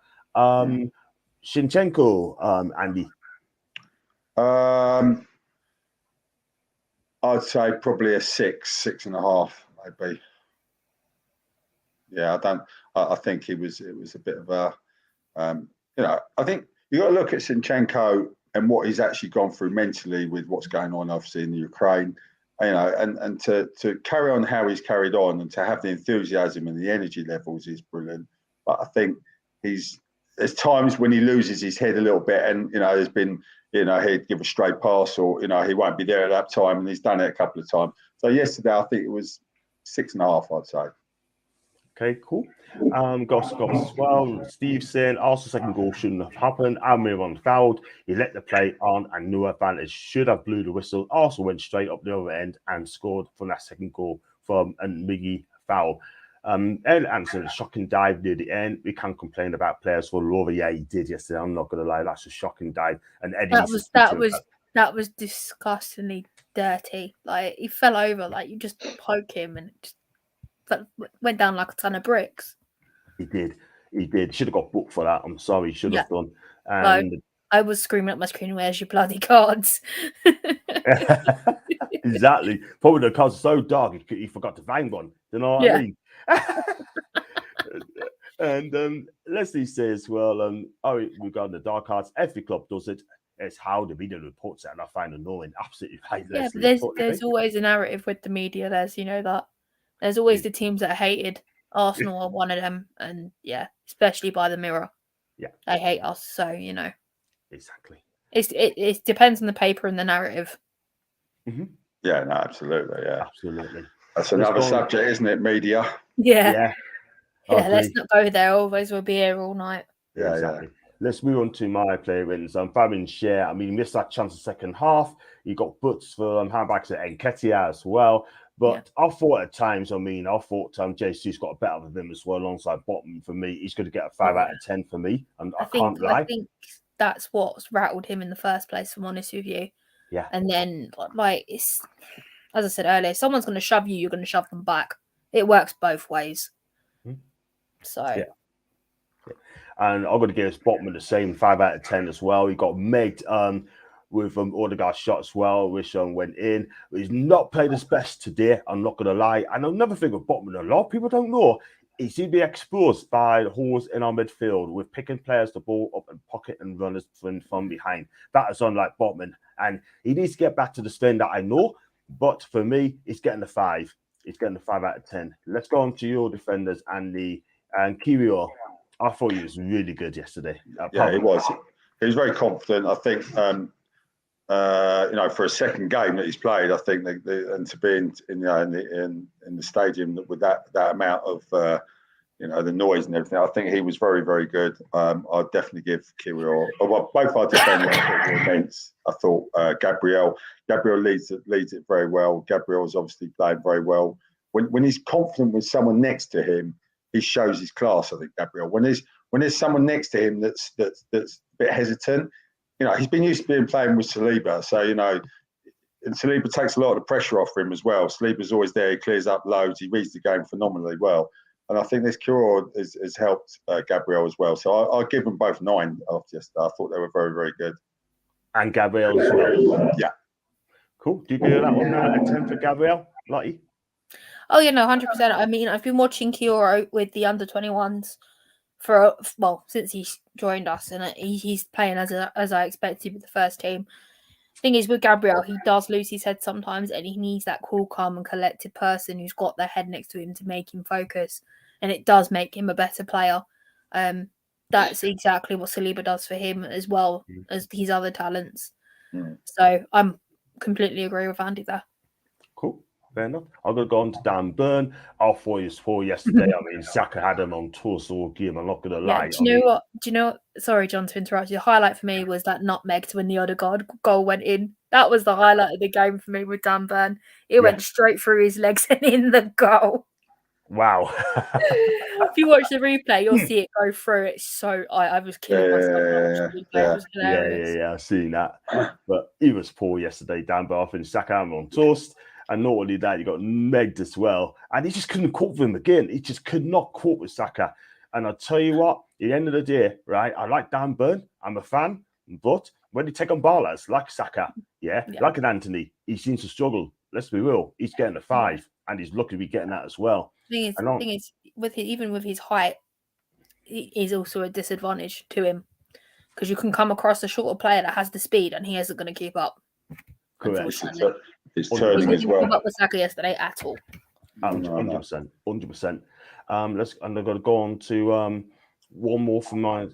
Shinchenko, Andy. I'd say probably a 6.5, maybe. Yeah, I think it was a bit of a, you know, I think you got to look at Sinchenko and what he's actually gone through mentally with what's going on, obviously, in the Ukraine. You know, and to carry on how he's carried on and to have the enthusiasm and the energy levels is brilliant. But I think there's times when he loses his head a little bit, and you know, there's been, you know, he'd give a straight pass, or you know, he won't be there at that time, and he's done it a couple of times. So yesterday, I think it was 6.5, I'd say. Okay, cool. Got as well. Steve saying also second goal shouldn't have happened. Almiron fouled. He let the play on, and no advantage. Should have blew the whistle. Also went straight up the other end and scored from that second goal from a Miggy foul. Ed Anderson, a shocking dive near the end. We can't complain about players for over. Yeah, he did yesterday. I'm not gonna lie, that's a shocking dive. And Eddie, that was disgustingly dirty. Like he fell over, like you just poke him and it just went down like a ton of bricks. He did. Should have got booked for that. I'm sorry, should have done. And like, I was screaming at my screen, "Where's your bloody cards?" Exactly. Probably the cards are so dark he forgot to find one. You know what I mean? And Leslie says, well, regarding the dark cards, every club does it. It's how the media reports it, and I find annoying. Absolutely right, Leslie. Yeah, there's always a narrative with the media. There's always the teams that are hated. Arsenal are one of them, and yeah, especially by the Mirror. Yeah, they hate us. So you know, exactly. It depends on the paper and the narrative. Mm-hmm. Yeah, no, absolutely. Yeah, absolutely. That's another subject, isn't it? Media. Yeah. Let's not go there. Always we'll be here all night. Yeah, exactly. Let's move on to my player wins. Fabian Schär, I mean, he missed that chance in the second half. He got butts for handbacks at ENQUIRIES as well. But I thought at times, Jesus got a better of him as well alongside Botman for me. He's going to get a 5 out of 10 for me. And I can't lie. I think that's what's rattled him in the first place, if I'm honest with you. Yeah. And then, like, it's, as I said earlier, if someone's going to shove you, you're going to shove them back. It works both ways. Mm-hmm. So. Yeah. And I'm going to give Botman the same 5 out of 10 as well. He got megged with Odegaard's shot as well, which went in. He's not played his best today, I'm not going to lie. And another thing with Botman, a lot of people don't know, he seemed to be exposed by the holes in our midfield with picking players the ball up and pocket and runners from behind. That is unlike Botman. And he needs to get back to the strain that I know. But for me, he's getting the 5. He's getting the 5 out of 10. Let's go on to your defenders, Andy. And Kiwior, I thought he was really good yesterday. Yeah, he was. He was very confident. I think, you know, for a second game that he's played, I think, and to be in the stadium with that amount of, you know, the noise and everything, I think he was very, very good. I'd definitely give Kiwior. Well, both our defenders were immense. I thought Gabriel leads it very well. Gabriel's obviously playing very well. When he's confident with someone next to him, he shows his class. I think Gabriel. When when there's someone next to him that's a bit hesitant, he's been used to being playing with Saliba, so and Saliba takes a lot of the pressure off for him as well. Saliba's always there, he clears up loads, he reads the game phenomenally well. And I think this cure has helped Gabriel as well. So I'll give them both 9 after yesterday. I thought they were very, very good. And Gabriel as well. Yeah. Cool. Do you give that one a 10 for Gabriel, Lottie? Oh, yeah, no, 100%. I mean, I've been watching Kiora with the under-21s since he's joined us, and he's playing as I expected with the first team. Thing is, with Gabriel, he does lose his head sometimes, and he needs that cool, calm, and collected person who's got their head next to him to make him focus, and it does make him a better player. That's exactly what Saliba does for him, as well as his other talents. So I'm completely agree with Andy there. Cool. Fair enough. I'm going to go on to Dan Burn. I thought he was poor yesterday. I mean, Saka had him on toast all game. I'm not going to lie. Do you know what? Sorry, John, to interrupt you. The highlight for me was that nutmeg when the Odegaard goal went in. That was the highlight of the game for me with Dan Burn. It went straight through his legs and in the goal. Wow. If you watch the replay, you'll see it go through. It's so... I was killing myself. It was hilarious. I've seen that. But he was poor yesterday, Dan Burn. I think Saka had him on toast. And not only that, you got Megged as well. And he just couldn't cope with him again. He just could not cope with Saka. And I'll tell you what, at the end of the day, right, I like Dan Burn. I'm a fan. But when you take on ballers like Saka, like an Anthony, he seems to struggle. Let's be real. He's getting a 5. And he's lucky to be getting that as well. The thing is even with his height, it is also a disadvantage to him. Because you can come across a shorter player that has the speed and he isn't going to keep up. Correct. It's turning as well. Keep up with Saka yesterday at all. 100%. 100%. I'm going to go on to one more from my...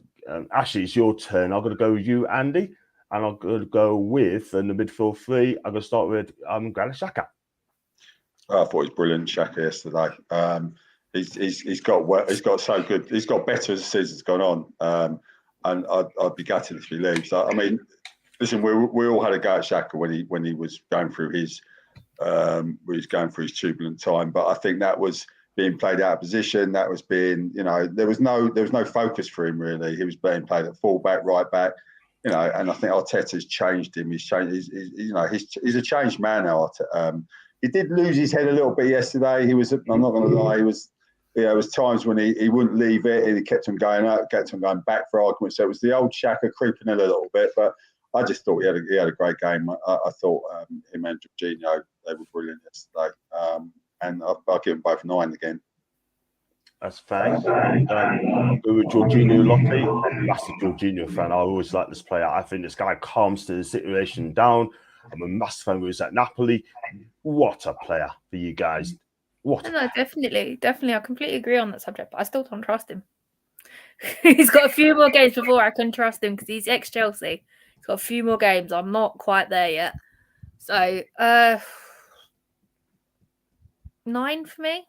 Actually, it's your turn. I'm going to go with you, Andy. And I'm going to go with, in the midfield 3, I'm going to start with Granit Xhaka. I thought he was brilliant, Xhaka, yesterday. He's got so good. He's got better as the season's gone on. And I'd be gutted if he leaves. I mean, listen, we all had a go at Xhaka when he was going through his turbulent time. But I think that was being played out of position. That was being, there was no focus for him really. He was being played at fullback, right back. And I think Arteta's changed him. He's changed. He's a changed man now. He did lose his head a little bit yesterday. He was. I'm not going to lie. He was. There was times when he wouldn't leave it, and he kept on going up, kept on going back for arguments. So it was the old Xhaka creeping a little bit. But I just thought he had a great game. I thought him and Jorginho, they were brilliant yesterday. And I'll give them both 9 again. That's fine. Go with Jorginho, Lottie. I'm a massive Jorginho fan. I always like this player. I think this guy calms the situation down. I'm a massive fan. He was at Napoli. What a player for you guys. What? No, definitely. I completely agree on that subject, but I still don't trust him. He's got a few more games before I can trust him because he's ex-Chelsea. He's got a few more games. I'm not quite there yet. So, 9 for me.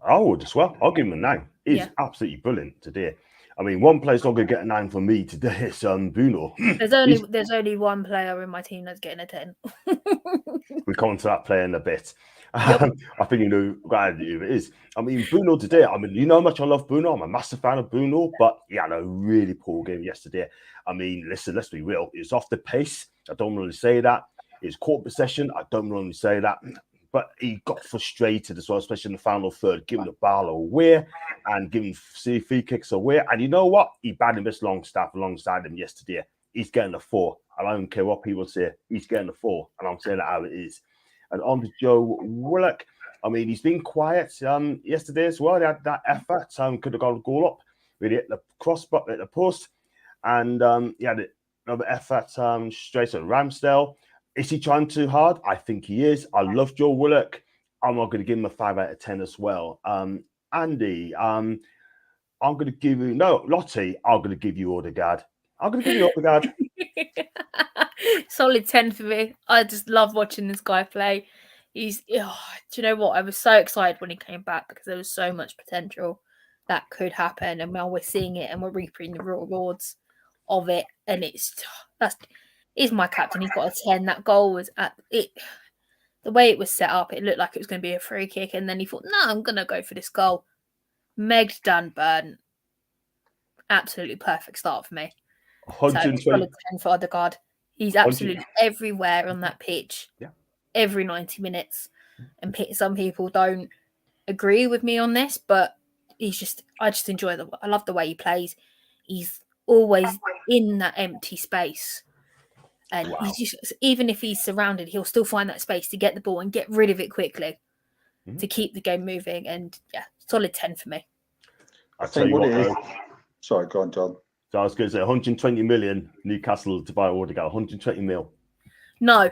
I would as well. I'll give him a 9. He's absolutely brilliant today. I mean, one player's not going to get a 9 from me today. It's Bruno. There's only one player in my team that's getting a 10. We'll come on to that player in a bit. I think you know who it is. I mean, Bruno today, I mean, you know how much I love Bruno. I'm a massive fan of Bruno, but he had a really poor game yesterday. I mean, listen, let's be real. He was off the pace. I don't really say that. His court possession, I don't really say that. But he got frustrated as well, especially in the final third, giving the ball away and giving free kicks away. And you know what? He badly missed Longstaff alongside him yesterday. He's getting a 4. And I don't care what people say. He's getting a 4. And I'm saying that how it is. And on to Joe Willock. I mean, he's been quiet yesterday as well. He had that effort. Could have got a goal up. Really hit the crossbar at the post. And he had another effort straight at Ramsdale. Is he trying too hard? I think he is. I love Joe Willock. I'm not going to give him a 5 out of 10 as well. Andy, I'm going to give you... No, Lottie, I'm going to give you Odegaard. I'm going to give you Odegaard. Solid 10 for me. I just love watching this guy play. Do you know what? I was so excited when he came back because there was so much potential that could happen. And now we're seeing it and we're reaping the rewards of it. And he's my captain. He's got a 10. That goal was at it. The way it was set up, it looked like it was going to be a free kick. And then he thought, no, I'm going to go for this goal. Megged Dan Burn. absolutely perfect start for me. 120. So, solid 10 for Odegaard. He's absolutely everywhere on that pitch. Yeah. Every 90 minutes. And some people don't agree with me on this, but I just enjoy I love the way he plays. He's always in that empty space. And he's just, even if he's surrounded, he'll still find that space to get the ball and get rid of it quickly to keep the game moving. And yeah, solid 10 for me. I think what it is. Sorry, go on, John. So I was going to say 120 million Newcastle to buy Odegaard. 120 mil. No.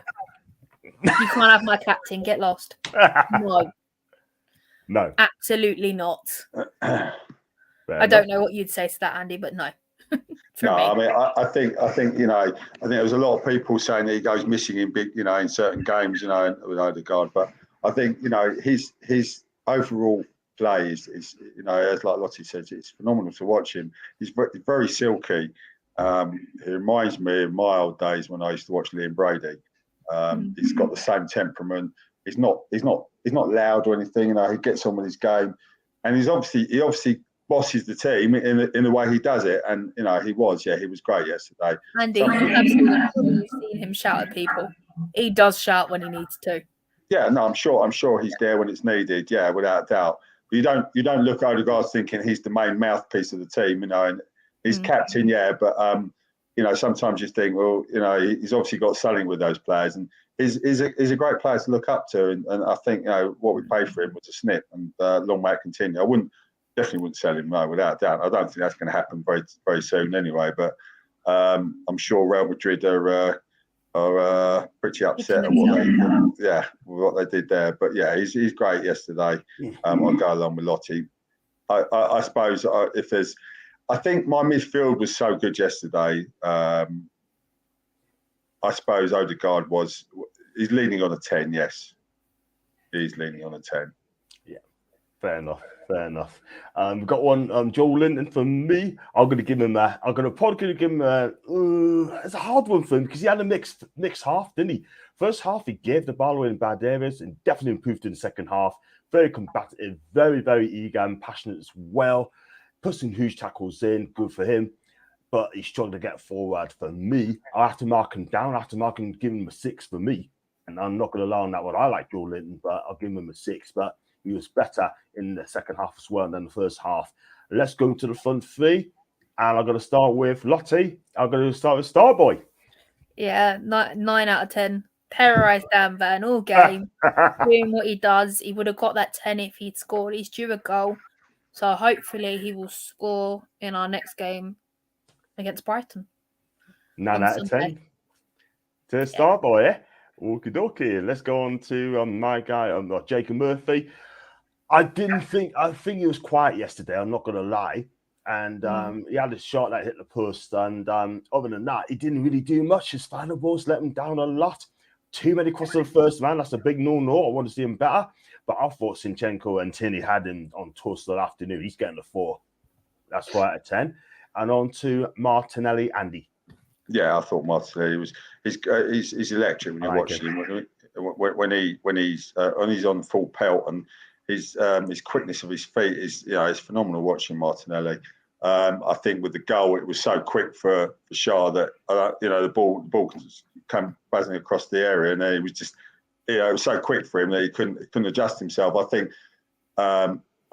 You can't have my captain. Get lost. No. No. Absolutely not. I don't know what you'd say to that, Andy, but no. No, I mean, I think there was a lot of people saying that he goes missing in big, in certain games, with Odegaard. But I think, his overall play is as like Lottie says, it's phenomenal to watch him. He's very silky. He reminds me of my old days when I used to watch Liam Brady. He's got the same temperament. He's not loud or anything. He gets on with his game, and he obviously bosses the team in the way he does it. And he was great yesterday. Andy, you've seen him shout at people. He does shout when he needs to. Yeah, no, I'm sure he's there when it's needed. Yeah, without a doubt. But you don't look at Odegaard thinking he's the main mouthpiece of the team. And he's captain. Yeah, but sometimes you think, well, he's obviously got something with those players, and he's a great player to look up to. And I think what we paid for him was a snip, and long may it continue. Definitely wouldn't sell him, no, without a doubt. I don't think that's going to happen very, very soon anyway. But I'm sure Real Madrid are pretty upset at what they did there. But yeah, he's great yesterday. I'll go along with Lottie. I suppose I think my midfield was so good yesterday. I suppose Odegaard he's leaning on a 10. Yes, he's leaning on a 10. Yeah, fair enough. We've got one, Joel Linton for me. I'm going to give him it's a hard one for him because he had a mixed half, didn't he? First half, he gave the ball away in bad areas and definitely improved in the second half. Very combative, very, very eager and passionate as well. Put some huge tackles in, good for him. But he struggled to get forward for me. I have to mark him down. I have to mark him, give him a 6 for me. And I'm not going to lie on that one. I like Joel Linton, but I'll give him a 6. But he was better in the second half as well than the first half. Let's go to the front three. And I'm going to start with Lottie. I'm going to start with Starboy. Yeah, 9 out of 10. Terrorised Dan Burn all game. Doing what he does. He would have got that 10 if he'd scored. He's due a goal. So hopefully he will score in our next game against Brighton. 9 out of 10. To Starboy, eh? Okie dokie. Let's go on to my guy, Jacob Murphy. I think he was quiet yesterday. I'm not going to lie. And he had a shot that hit the post. And other than that, he didn't really do much. His final balls let him down a lot. Too many crosses to the first man. That's a big no-no. I want to see him better. But I thought Sinchenko and Tierney had him on toast that afternoon. He's getting a 4. That's 4 out of 10. And on to Martinelli, Andy. Yeah, I thought Martinelli he's electric when you're watching him. When he's on full pelt, and his quickness of his feet is it's phenomenal watching Martinelli. I think with the goal, it was so quick for Shah that the ball came buzzing across the area, and he was just it was so quick for him that he couldn't adjust himself. I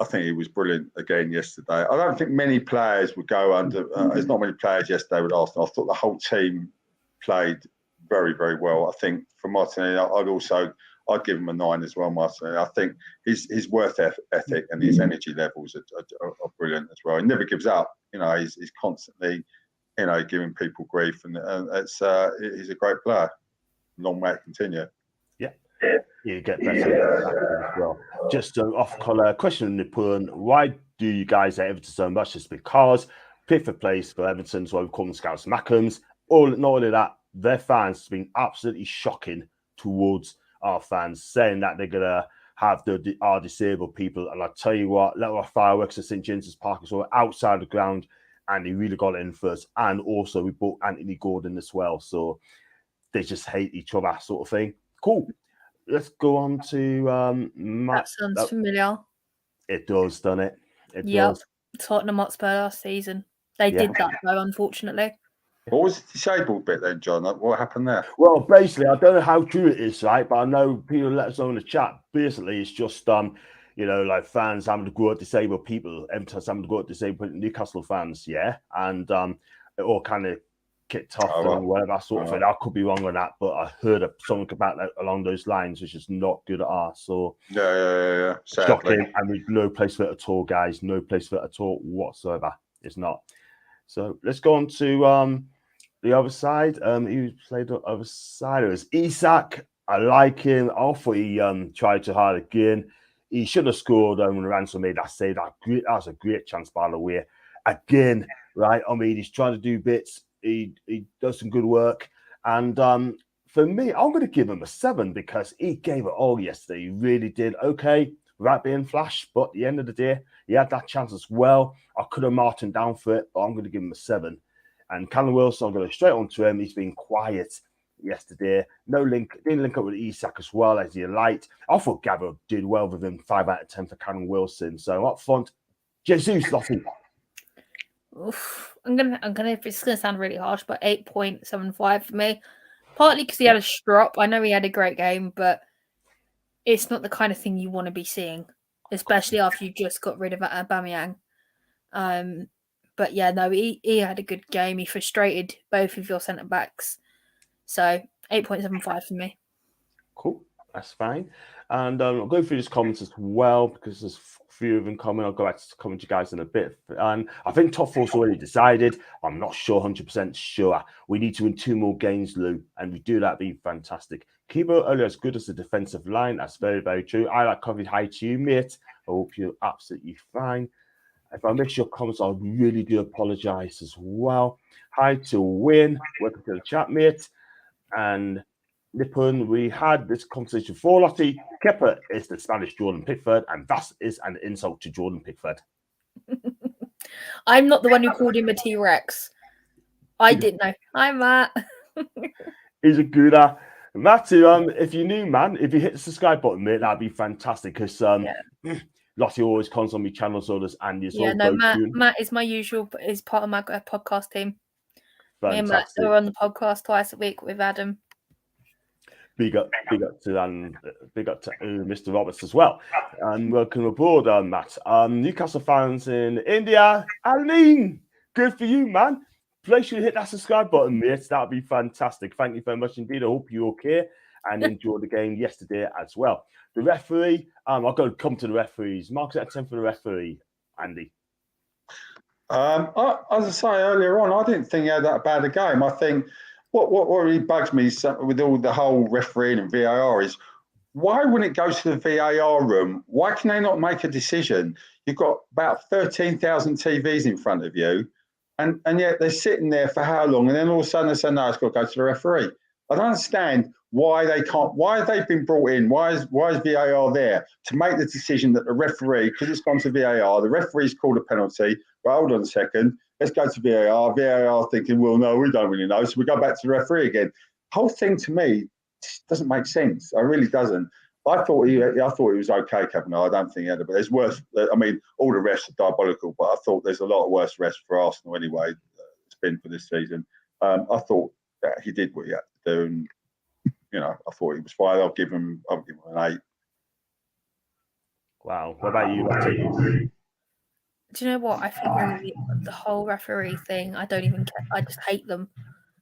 think he was brilliant again yesterday. I don't think many players would go under. There's not many players yesterday with Arsenal. I thought the whole team played very, very well. I think for Martinelli, I'd give him a 9 as well. Martinelli, I think his work ethic and his energy levels are brilliant as well. He never gives up. He's constantly, giving people grief, and he's a great player. Long may it continue. Yeah. You get better as well. Just off-color question, Nipun. Why do you guys hate Everton so much? It's because 5th place for Everton, so we call them Scouts Mackhams. Not only that, their fans have been absolutely shocking towards our fans, saying that they're going to have our disabled people. And I tell you what, let our fireworks at St. James's Park as well outside the ground, and he really got it in first. And also, we bought Anthony Gordon as well. So they just hate each other, sort of thing. Cool. Let's go on to that sounds familiar. It does, doesn't it? Yep. Tottenham Hotspur last season. They did that though, unfortunately. What was the disabled bit then, John? What happened there? Well, basically, I don't know how true it is, right? But I know people let us know in the chat. Basically, it's just like fans having to go at disabled people, emphasis having to go at disabled Newcastle fans, and it all kind of kicked off and whatever sort of thing. I could be wrong on that, but I heard something about that along those lines, which is not good at all. So yeah, shocking, and with no place for it at all, guys. No place for it at all whatsoever. It's not. So let's go on to the other side. He played the other side. It was Isak. I like him. I thought he tried too hard again. He should have scored when Ransom made that save. That was a great chance, by the way. Again, right? I mean, he's trying to do bits. He does some good work. And for me, I'm going to give him a 7 because he gave it all yesterday. He really did. Okay, without being flash, but at the end of the day, he had that chance as well. I could have marked him down for it, but I'm going to give him a 7. And Callum Wilson, I'm going to go straight on to him. He's been quiet yesterday. Didn't link up with Isak as well as he liked. I thought Gabriel did well with him. 5 out of 10 for Callum Wilson. So up front, Jesus, Lottie. Oof. It's gonna sound really harsh, but 8.75 for me. Partly because he had a strop. I know he had a great game, but it's not the kind of thing you want to be seeing, especially after you just got rid of Aubameyang. But yeah, no, he had a good game. He frustrated both of your centre backs. So 8.75 for me. Cool, that's fine. And I'll go through these comments as well because there's a few of them coming. I'll go back to comment to you guys in a bit. And I think top four's already decided. I'm not sure, 100% sure. We need to win 2 more games, Lou, and we do that, be fantastic. Keeper only as good as the defensive line. That's very, very true. I like covered. Hi to you, mate. I hope you're absolutely fine. If I miss your comments, I really do apologize as well. Hi to Win. Welcome to the chat, mate. And Nippon, we had this conversation before, Lottie. Kepa is the Spanish Jordan Pickford, and that is an insult to Jordan Pickford. I'm not the one who called him a T-Rex. I didn't know. Hi, Matt. He's a gooder. Matthew, if you're new, man, if you hit the subscribe button, mate, that'd be fantastic because Lottie always comes on my channel, so does Andy. Matt is my usual, is part of my podcast team. Fantastic. Me and Matt are on the podcast twice a week with Adam. Big up to Mr. Roberts as well. And welcome aboard, Matt. Newcastle fans in India, Aline, good for you, man. Make sure you hit that subscribe button, mate. That would be fantastic. Thank you very much indeed. I hope you're okay and enjoyed the game yesterday as well. The referee, I'll go come to the referees. Marks out of 10 for the referee, Andy. As I say earlier on, I didn't think he had that bad a game. I think what really bugs me with all the whole refereeing and VAR is why when it goes to the VAR room, why can they not make a decision? You've got about 13,000 TVs in front of you, and yet they're sitting there for how long? And then all of a sudden they say, no, it's got to go to the referee. I don't understand why they can't. Why have they been brought in? Why is VAR there to make the decision that the referee, because it's gone to VAR, the referee's called a penalty. But hold on a second, let's go to VAR. VAR thinking, well, no, we don't really know, so we go back to the referee again. Whole thing to me doesn't make sense. It really doesn't. I thought he was okay, Kevin. I don't think he had it, but there's worse. I mean, all the refs are diabolical, but I thought there's a lot of worse refs for Arsenal anyway. It's been for this season. I thought that he did what he had to do, and I thought he was fine. I'll give him an 8. Wow. What about you, Matty? Do you know what? I think the whole referee thing, I don't even care. I just hate them.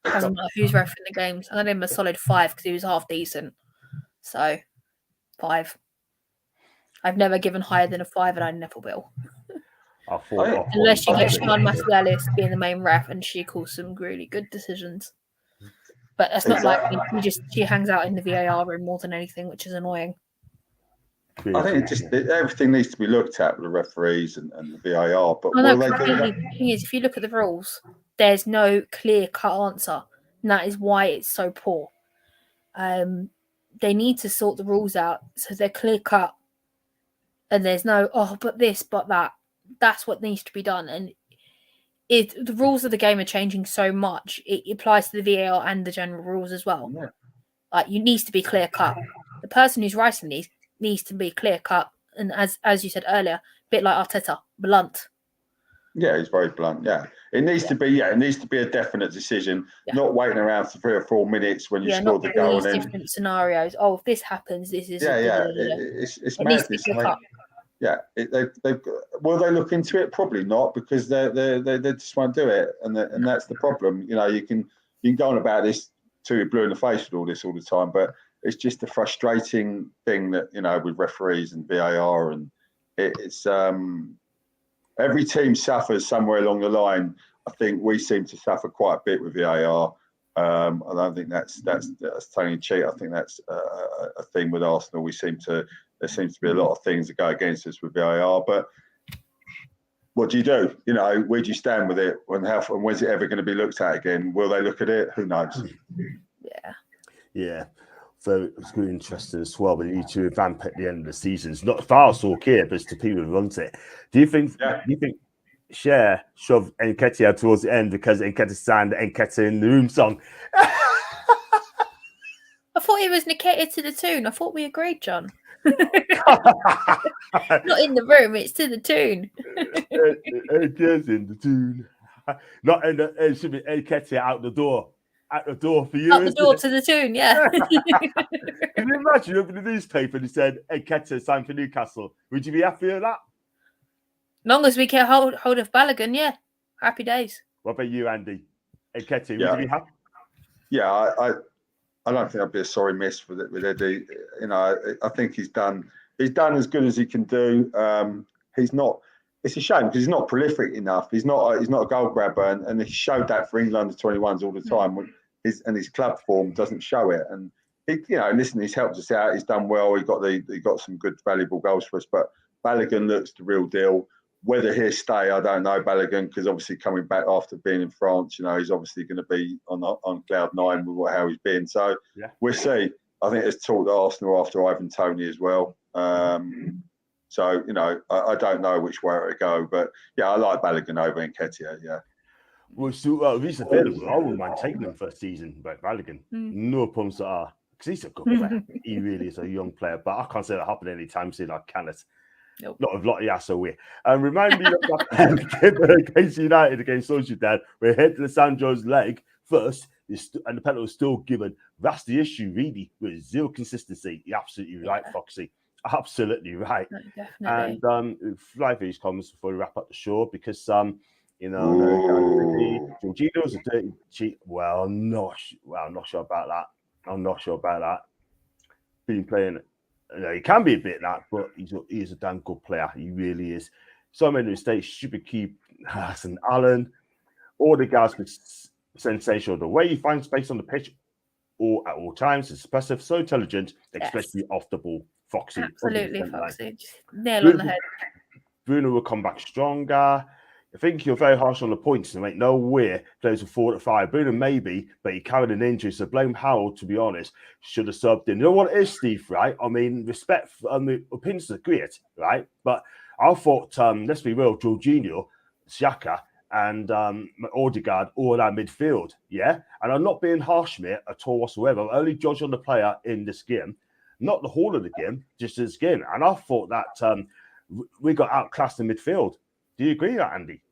It doesn't matter who's refereeing the games. I gave him a solid 5 because he was half decent. So, 5. I've never given higher than a 5, and I never will. Unless you get Sian Masialis being the main ref, and she calls some really good decisions. But that's not like she hangs out in the VAR room more than anything, which is annoying. I think everything needs to be looked at with the referees and the VAR. But the thing is, if you look at the rules, there's no clear-cut answer, and that is why it's so poor. They need to sort the rules out so they're clear-cut, and there's no but this, but that. That's what needs to be done, and the rules of the game are changing so much. It applies to the VAR and the general rules as well. Yeah. Like, you needs to be clear-cut. The person who's writing these needs to be clear-cut, and as you said earlier, a bit like Arteta, blunt. Yeah, he's very blunt. Yeah, it needs to be. Yeah, it needs to be a definite decision, not waiting around for 3 or 4 minutes when you score the goal. All these different scenarios. Oh, if this happens, this is. It's madness. Will they look into it? Probably not, because they just won't do it, and that's the problem. You can go on about this till you're blue in the face with all this all the time, but it's just a frustrating thing that with referees and VAR, and it's every team suffers somewhere along the line. I think we seem to suffer quite a bit with VAR. I don't think that's tongue in cheek. I think that's a thing with Arsenal. There seems to be a lot of things that go against us with VAR. But what do you do? Where do you stand with it? And when's it ever going to be looked at again? Will they look at it? Who knows? Yeah. So it's really interesting as well. We need to revamp at the end of the season. It's not far talk here, but it's the people who runs it. Do you think Cher shoved Nketiah towards the end because Nketiah sang the Nketiah in the Room song? I thought it was Nketiah to the Toon. I thought we agreed, John. Not in the room, it's to the Toon. Nketiah's in the Toon. Not in the. It should be Nketiah out the door. At the door for you. Out the door to the Toon, yeah. Can you imagine opening the newspaper and it said Nketiah signed for Newcastle? Would you be happy with that? Long as we get hold of Balogun, yeah. Happy days. What about you, Andy? Nketiah, would you be happy? Yeah, I don't think I'd be a sorry miss with Eddie. I think he's done as good as he can do. He's not. It's a shame because he's not prolific enough. He's not a goal grabber, and he showed that for England under-21s all the time. His club form doesn't show it. And listen, he's helped us out. He's done well. He got some good, valuable goals for us. But Balogun looks the real deal. Whether he'll stay, I don't know. Balogun, because obviously coming back after being in France, he's obviously going to be on cloud 9 with how he's been. So we'll see. I think it's talked to Arsenal after Ivan Toney as well. So, I don't know which way it will go, but yeah, I like Balogun over Nketiah, yeah. Well, if he's available, I wouldn't mind taking him for a season, but Balogun, no problems at all, because he's a good player. He really is a young player, but I can't say that happened anytime soon. I cannot. Nope. Not with LOTTIES away. And remind me of that against United, against Sociedad, where he hit Lisandro's leg first, and the penalty was still given. That's the issue, really, with zero consistency. You're absolutely right, Foxy. Absolutely right. Definitely. And fly these comments before we wrap up the show, because Jorginho's a dirty cheat. Well, I'm not sure about that. Been playing, he can be a bit that, but he is a damn good player. He really is. So many mistakes. Stupid keep Hassan Allen. All the guys were sensational. The way he finds space on the pitch, at all times, is impressive. So intelligent, especially off the ball. Foxy. Absolutely, Foxy. Nail on the head. Bruno will come back stronger. I think you're very harsh on the points, and mate, nowhere plays with 4 to 5. Bruno maybe, but he carried an injury, so blame Harold, to be honest. Should have subbed in. You know what it is, Steve, right? I mean, respect, the opinions are great, right? But I thought, let's be real, Jorginho, Xhaka, and Odegaard, all that midfield, yeah? And I'm not being harsh, mate, at all whatsoever. I'm only judging the player in this game. Not the whole of the game, just this game. And I thought that we got outclassed in midfield. Do you agree with that, Andy?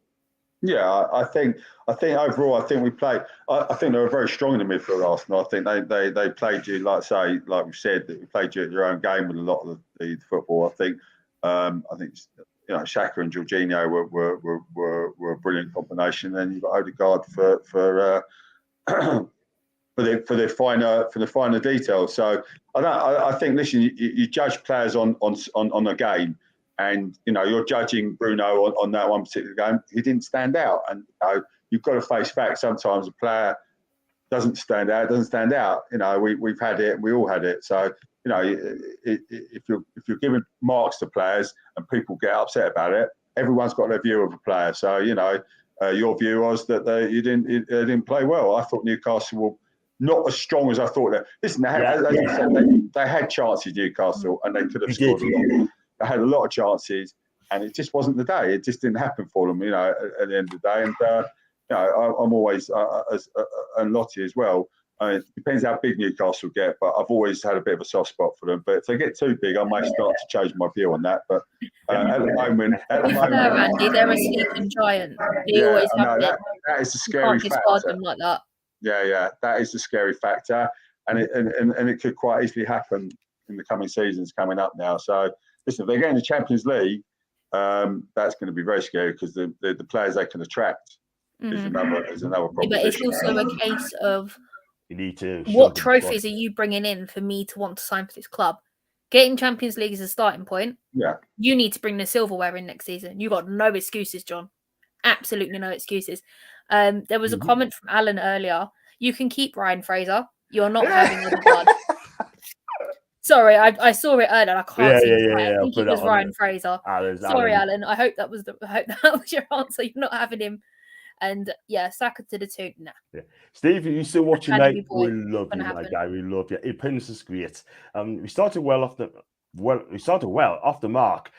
Yeah, I think overall, I think we played. I think they were very strong in the midfield, Arsenal. I think they played you, like we said, that we played you at your own game with a lot of the football. I think Xhaka and Jorginho were a brilliant combination. And you've got Odegaard for the finer details. So I think, listen, you judge players on a game, and you're judging Bruno on that one particular game. He didn't stand out, and you've got to face facts. Sometimes a player doesn't stand out. We've had it, and we all had it. So if you're giving marks to players and people get upset about it, everyone's got their view of a player. So your view was that they didn't play well. I thought Newcastle were not as strong as I thought. Listen, they had chances, Newcastle, and they could have scored a lot. They had a lot of chances, and it just wasn't the day. It just didn't happen for them, at the end of the day. And I'm always, and Lottie as well, I mean, it depends how big Newcastle get, but I've always had a bit of a soft spot for them. But if they get too big, I may start to change my view on that. But at the moment, Andy, they're a sleeping giant. They always have been. That is a scary factor. Can't discard them like that. Yeah, that is the scary factor, and it could quite easily happen in the coming seasons coming up now. So, listen, if they get in the Champions League, that's going to be very scary because the players they can attract is another problem. But it's also a case of you need to. What trophies are you bringing in for me to want to sign for this club? Getting Champions League is a starting point. Yeah. You need to bring the silverware in next season. You got no excuses, John. Absolutely no excuses. There was a comment from Alan earlier. You can keep Ryan Fraser. You're not having other blood. Sorry, I saw it earlier. I can't see it. I think it was Ryan Fraser. Sorry, Alan. I hope that was your answer. You're not having him. And yeah, Saka to the Toon. Nah. Yeah. Steve, you still watching, mate? We love you, my guy. We love you. Independence is great. We started well off the mark,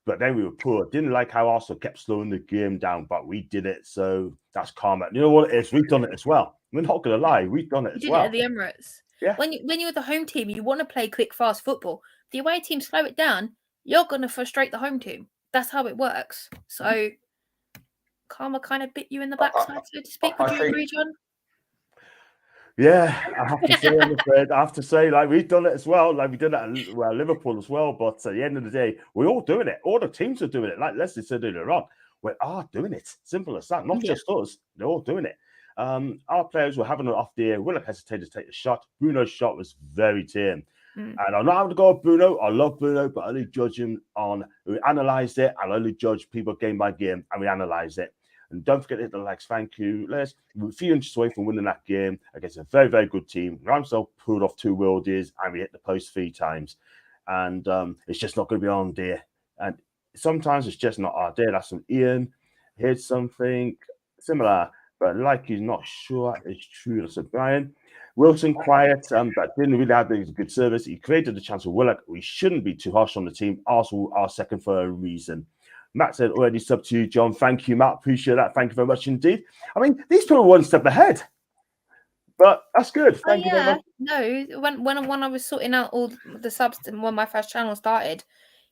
but then we were poor. Didn't like how Arsenal kept slowing the game down, but we did it. So that's karma. You know what it is? We've done it as well. We're not gonna lie, we've done it as well. You did it at the Emirates. Yeah. When you're the home team, you want to play quick, fast football. The away team slow it down. You're gonna frustrate the home team. That's how it works. So. Karma kind of bit you in the backside, so to speak. Would you agree, John? Yeah, I have to say, I'm afraid. I have to say, like, we've done it as well. Like, we did it at Liverpool as well. But at the end of the day, we're all doing it. All the teams are doing it. Like Leslie said earlier on, we are doing it. Simple as that. Not just us. They're all doing it. Our players were having an off day. Willock hesitated to take the shot. Bruno's shot was very tame. And I'm not having to go with Bruno. I love Bruno, but I only judge him on, we analysed it. I only judge people game by game, and we analyse it. And don't forget to hit the likes. Thank you, Les. We're a few inches away from winning that game against a very, very good team. Ramsdale pulled off 2 worldies, and we hit the post 3 times. And it's just not going to be on day. And sometimes it's just not our day. That's from Ian. Here's something similar, but like he's not sure it's true. That's a Brian. Wilson quiet, but didn't really have a good service. He created the chance for Willock. We shouldn't be too harsh on the team. Arsenal are second for a reason. Matt said already sub to you, John. Thank you, Matt. Appreciate that. Thank you very much indeed. I mean, these people are one step ahead, but that's good. Thank you very much. No, when I was sorting out all the subs when my first channel started,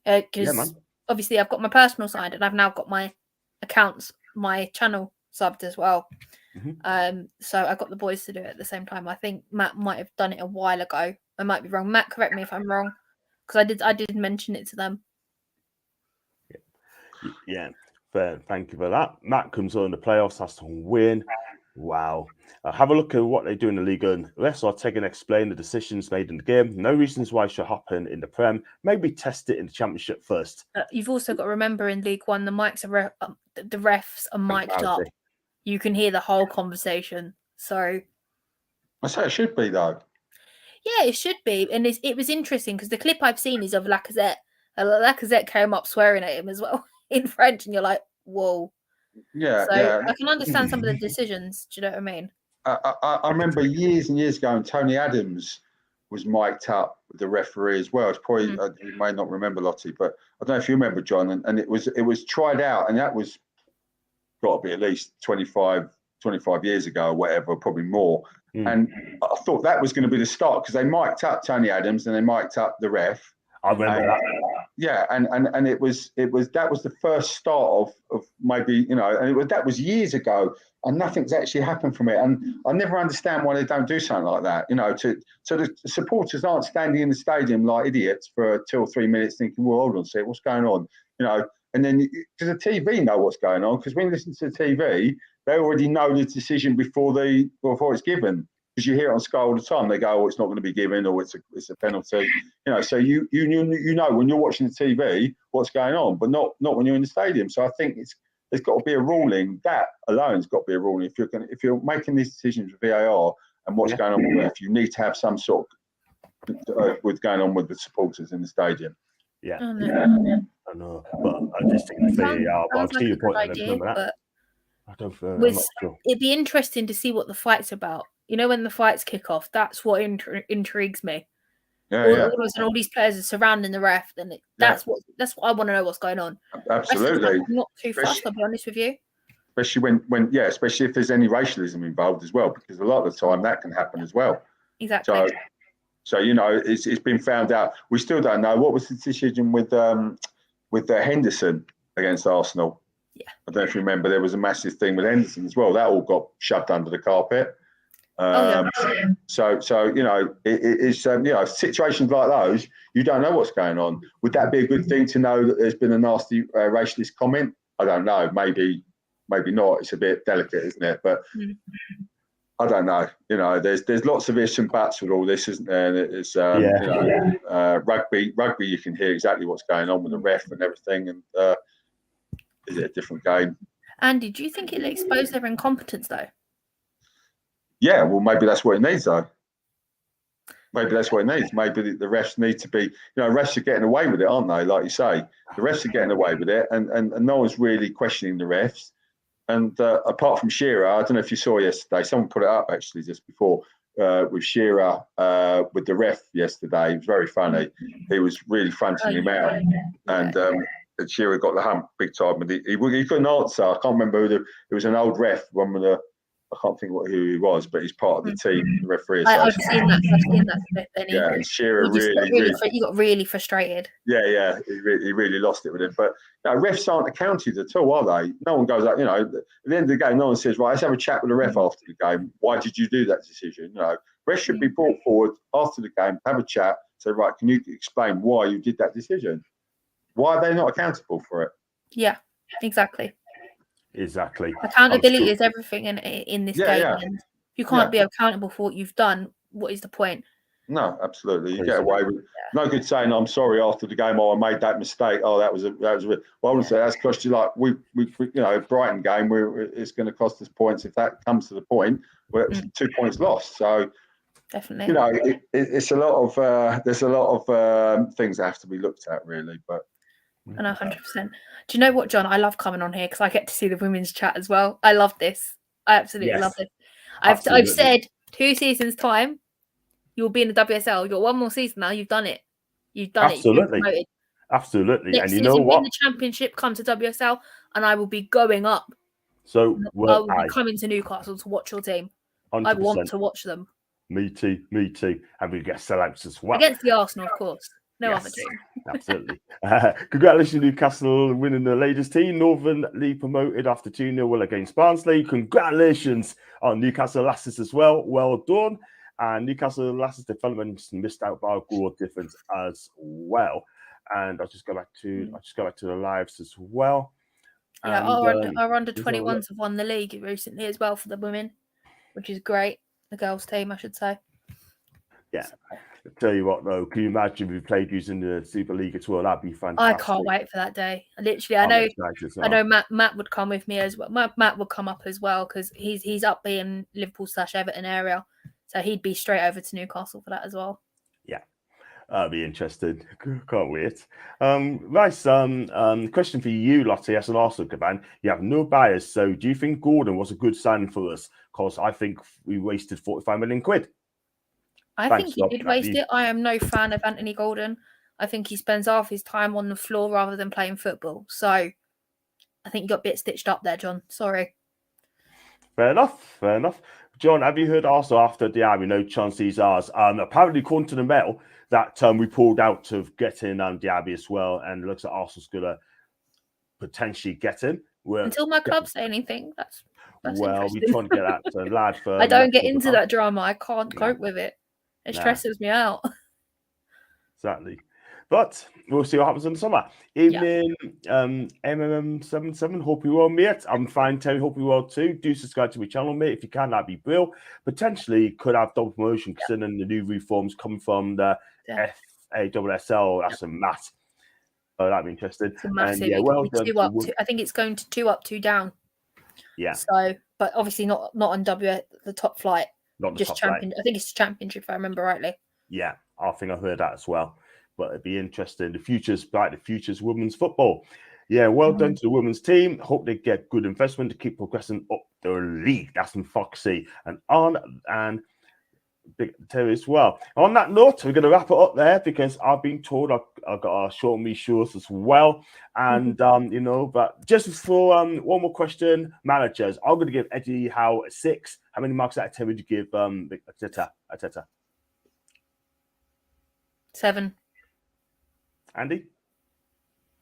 because obviously I've got my personal side and I've now got my accounts, my channel subbed as well. So I got the boys to do it at the same time. I think Matt might have done it a while ago. I might be wrong. Matt, correct me if I'm wrong, because I did mention it to them. Yeah, fair. Thank you for that. Matt comes on the playoffs, has to win. Wow. Have a look at what they do in the league. And refs are taking and explain the decisions made in the game. No reasons why it should happen in the Prem. Maybe test it in the Championship first. You've also got to remember in League One, the mics are the refs are mic'd up. You can hear the whole conversation. So I say it should be though. Yeah, it should be. And it was interesting because the clip I've seen is of Lacazette. Lacazette came up swearing at him as well in French, and you're like, whoa. Yeah. So yeah. I can understand some of the decisions. Do you know what I mean? I remember years and years ago, and Tony Adams was mic'd up with the referee as well. It's probably you may not remember, Lottie, but I don't know if you remember, John. And it was tried out, and that was got to be at least 25 years ago or whatever, probably more. And I thought that was going to be the start because they mic'd up Tony Adams and they mic'd up the ref. I remember that. Yeah, and it was that was the first start of maybe, you know, and that was years ago, and nothing's actually happened from it. And I never understand why they don't do something like that, you know. So the supporters aren't standing in the stadium like idiots for 2 or 3 minutes thinking, well, hold on a second, what's going on, you know? And then because the TV know what's going on, because when you listen to the TV, they already know the decision before it's given. Because you hear it on Sky all the time, they go, "Oh, it's not going to be given," or "It's a penalty." You know, so you know when you're watching the TV what's going on, but not when you're in the stadium. So I think there's got to be a ruling. That alone has got to be a ruling. If you're making these decisions with VAR and what's going on with the ref, you need to have some sort of what's going on with the supporters in the stadium. Yeah, I know, but I just think VAR. But I see your point. Idea, but I don't feel. I'm not sure. It'd be interesting to see what the fight's about. You know, when the fights kick off, that's what intrigues me. All these players are surrounding the ref, that's what I want to know what's going on. Absolutely. I'm not too fast, I'll be honest with you. especially especially if there's any racialism involved as well, because a lot of the time that can happen as well. Exactly. So it's been found out. We still don't know what was the decision with Henderson against Arsenal. Yeah. I don't know if you remember, there was a massive thing with Henderson as well. That all got shoved under the carpet. So it's situations like those, you don't know what's going on. Would that be a good thing to know that there's been a nasty racialist comment? I don't know. Maybe not. It's a bit delicate, isn't it? But I don't know. There's lots of ifs and buts with all this, isn't there? And it's rugby. You can hear exactly what's going on with the ref and everything. And is it a different game? Andy, do you think it'll expose their incompetence though? Yeah, well, maybe that's what it needs, though. Maybe that's what it needs. Maybe the refs need to be, refs are getting away with it, aren't they? Like you say, the refs are getting away with it, and no one's really questioning the refs. And apart from Shearer, I don't know if you saw yesterday, someone put it up actually just before with Shearer with the ref yesterday. It was very funny. He was really fronting him out, and Shearer got the hump big time. And he couldn't answer. I can't remember who it was. An old ref, one of the. I can't think who he was, but he's part of the team, the referee. I've seen that clip. Yeah, and Shearer he got really frustrated. Yeah, he really lost it with him. But refs aren't accounted at all, are they? No one goes out. At the end of the game, no one says, "Right, let's have a chat with the ref after the game. Why did you do that decision?" Refs should be brought forward after the game, have a chat, say, "Right, can you explain why you did that decision? Why are they not accountable for it?" Yeah, exactly. Accountability is everything in this game. Yeah. And if you can't be accountable for what you've done, what is the point? No, absolutely. You get away with no good saying I'm sorry after the game. Oh, I made that mistake. Oh, that was a well, I wouldn't say that's cost you like we Brighton game where it's going to cost us points if that comes to the point where it was 2 points lost. So definitely, it's a lot of there's a lot of things that have to be looked at really, but. And 100%. Do you know what, John? I love coming on here because I get to see the women's chat as well. I love this. I absolutely love this. I've said 2 seasons time, you'll be in the WSL. You've got 1 more season now. You've done it. You've done it. Absolutely. Next and season, win the championship, come to WSL, and I will be going up. So I will be coming to Newcastle to watch your team. 100%. I want to watch them. Me too. And we get sellouts as well. Against the Arsenal, of course. No other team. Absolutely. Congratulations, Newcastle winning the ladies team. Northern League promoted after 2-0 against Barnsley. Congratulations on Newcastle Lasses as well. Well done. And Newcastle Lasses development missed out by a goal difference as well. And I'll just go back to the lives as well. Yeah, our under 21s have won the league recently as well for the women, which is great. The girls team, I should say. Yeah. I'll tell you what, though, can you imagine if we played using the Super League as well? That'd be fantastic. I can't wait for that day. Literally, I know Matt would come with me as well. Matt would come up as well because he's up in Liverpool/Everton area, so he'd be straight over to Newcastle for that as well. Yeah, that'd be interesting. Can't wait. Nice. Question for you, Lottie, as an Arsenal fan. You have no bias, so do you think Gordon was a good signing for us? Because I think we wasted 45 million quid. I think he did waste it. I am no fan of Anthony Gordon. I think he spends half his time on the floor rather than playing football. So I think you got a bit stitched up there, John. Sorry. Fair enough. John, have you heard also after Diaby, no chance these ours? Apparently, according to the Mail, that we pulled out of getting Diaby as well, and it looks like Arsenal's going to potentially get him. Until my club say anything, that's well, we're trying to get that lad for. I don't get into that drama. I can't cope with it. It stresses me out. Exactly. But we'll see what happens in the summer. Evening, MMM77. Hope you well, mate. I'm fine, Terry. Hope you well too. Do subscribe to my channel, mate. If you can, that'd be brilliant. Potentially could have double promotion considering the new reforms coming from the FAWSL. That's a Matt. Oh, that'd be interesting. It's massive. And, well done. 2 up, I think it's going to 2 up, 2 down. Yeah. So, but obviously not on the top flight. Not the top flight. I think it's championship, if I remember rightly. Yeah, I think I heard that as well. But it'd be interesting. The future's women's football. Yeah, well done to the women's team. Hope they get good investment to keep progressing up the league. That's in Foxy and on. And Big Terry as well. On that note, we're going to wrap it up there because I've been told I've got a short me shorts as well. And, you know, but just for one more question, managers, I'm going to give Eddie Howe a 6. How many marks out of 10 would you give Arteta? 7. Andy?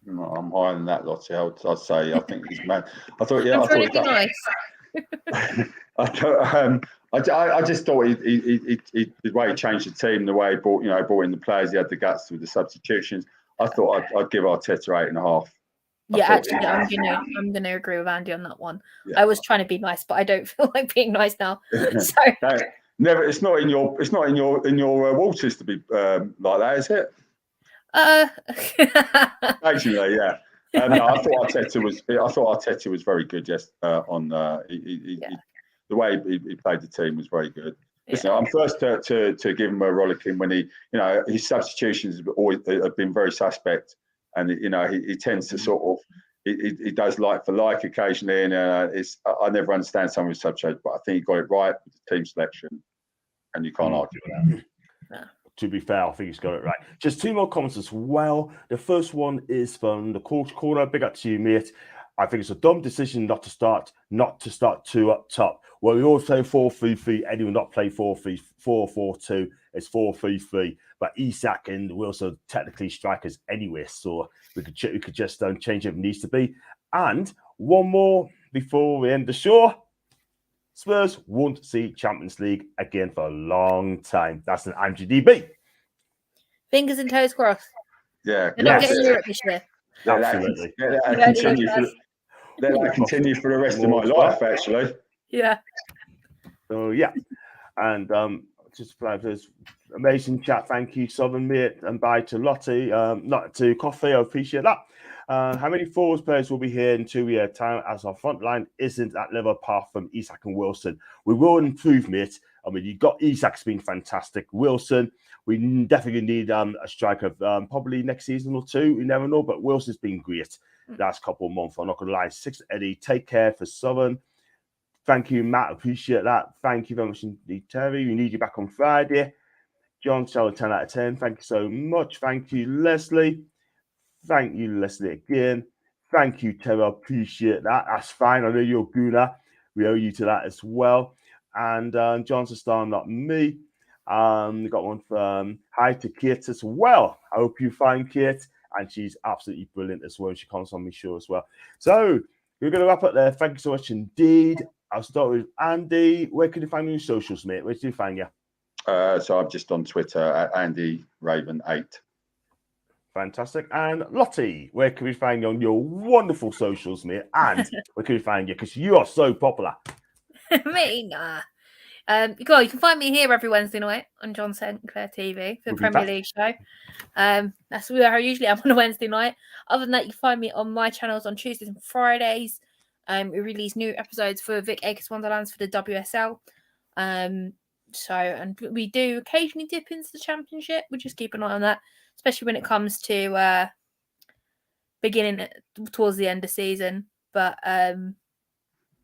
No, I'm higher than that, Lottie. I'd say I think he's mad. I thought, yeah, I'm I trying thought to be nice. I just thought the way he changed the team, the way he brought in the players, he had the guts with the substitutions. I thought I'd give Arteta 8.5. Yeah, actually, I'm gonna agree with Andy on that one. Yeah. I was trying to be nice, but I don't feel like being nice now. So never. It's not in your waters to be like that, is it? Actually, yeah. No, I thought Arteta was very good. Yes, the way he played the team was very good. Listen, I'm first to give him a rollicking when he, his substitutions have been very suspect, and he tends to sort of he does like for like occasionally, and I never understand some of his substitutions, but I think he got it right with the team selection, and you can't argue with that. No. To be fair, I think he's got it right. Just 2 more comments as well. The first one is from the Coach Corner. Big up to you, mate. I think it's a dumb decision not to start 2 up top. Well, we always play 4-3-3. Eddie will not play 4-4-2. It's 4-3-3. But Isak and Wilson technically strikers anyway, so we could just change it if it needs to be. And one more before we end the show. Spurs won't see Champions League again for a long time. That's an IMDb. Fingers and toes crossed. Yeah. They're not getting Europe this year. Absolutely. Let that continue for the rest of my life, actually. Yeah. So, yeah. And just for this amazing chat. Thank you, Southern mate. And bye to Lottie. Not to Coffee. I appreciate that. How many forwards players will be here in 2 years' time as our front line isn't at level apart from Isak and Wilson? We will improve, mate. I mean, you got Isak's been fantastic. Wilson, we definitely need a striker probably next season or 2. We never know, but Wilson's been great last couple of months. I'm not going to lie. 6 Eddie, take care for Southern. Thank you, Matt. Appreciate that. Thank you very much indeed, Terry. We need you back on Friday. John, 10 out of 10. Thank you so much. Thank you, Leslie. Thank you, Leslie, again. Thank you, Terry. I appreciate that. That's fine. I know you're a gooner. We owe you to that as well. And Johnson Star, not me. We got one from hi to Kate as well. I hope you find Kate. And she's absolutely brilliant as well. She comes on my show as well. So we're going to wrap up there. Thank you so much indeed. I'll start with Andy. Where can you find me on socials, mate? Where do you find you? So I'm just on Twitter at AndyRaven8. Fantastic. And Lottie, where can we find you on your wonderful socials, mate? And where can we find you? Because you are so popular. Me? Nah. You can find me here every Wednesday night on Sinclair TV for the Premier League show. That's where I usually am on a Wednesday night. Other than that, you can find me on my channels on Tuesdays and Fridays. We release new episodes for Akers Wonderlands for the WSL. And we do occasionally dip into the Championship. We just keep an eye on that, especially when it comes to beginning towards the end of season. But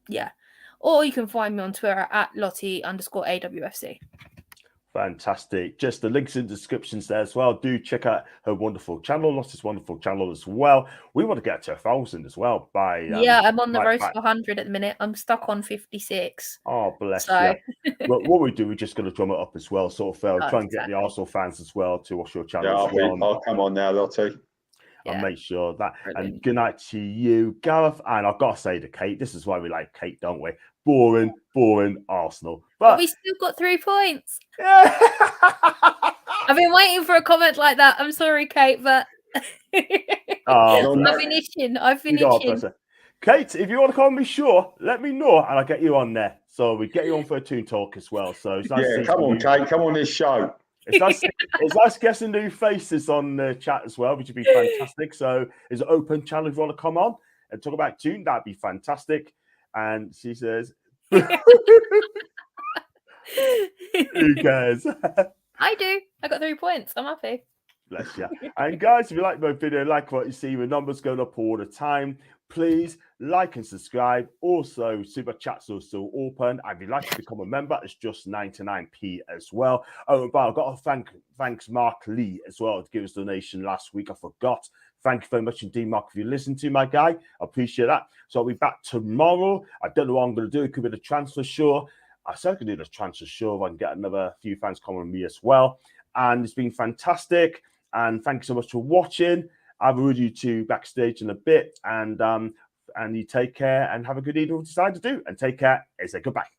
yeah. Or you can find me on Twitter at Lottie_AWFC. Fantastic. Just the links in the descriptions there as well. Do check out her wonderful channel, Lottie's wonderful channel as well. We want to get to 1,000 as well. I'm on the road to 100 at the minute. I'm stuck on 56. Oh, bless you. Well, what we do, we're just going to drum it up as well. Sort of try and get the Arsenal fans as well to watch your channel as well. I'll come on now, Lottie. I'll make sure that. Brilliant. And good night to you, Gareth. And I've got to say to Kate, this is why we like Kate, don't we? Boring Arsenal. But we still got 3 points. Yeah. I've been waiting for a comment like that. I'm sorry, Kate, but I've been itching. Kate, if you want to call me, sure, let me know and I'll get you on there. So we get you on for a Toon talk as well. So it's nice come on, Kate, come on this show. It's nice guessing new faces on the chat as well, which would be fantastic. So it's an open channel if you want to come on and talk about Toon. That'd be fantastic. And she says, who cares? I do. I got 3 points. I'm happy. Bless you. And guys, if you like my video, like what you see, with numbers going up all the time. please like and subscribe. Also, super chats are still open. And if you'd like to become a member, it's just 99p as well. Oh, but I've got to thanks Mark Lee as well to give us a donation last week. I forgot. Thank you very much indeed, Mark, if you listen to my guy. I appreciate that. So I'll be back tomorrow. I don't know what I'm going to do. It could be the transfer show. I said I could do the transfer show if I can get another few fans coming with me as well. And it's been fantastic. And thank you so much for watching. I'll be with you two backstage in a bit. And you take care and have a good evening. What you decide to do. And take care and say goodbye.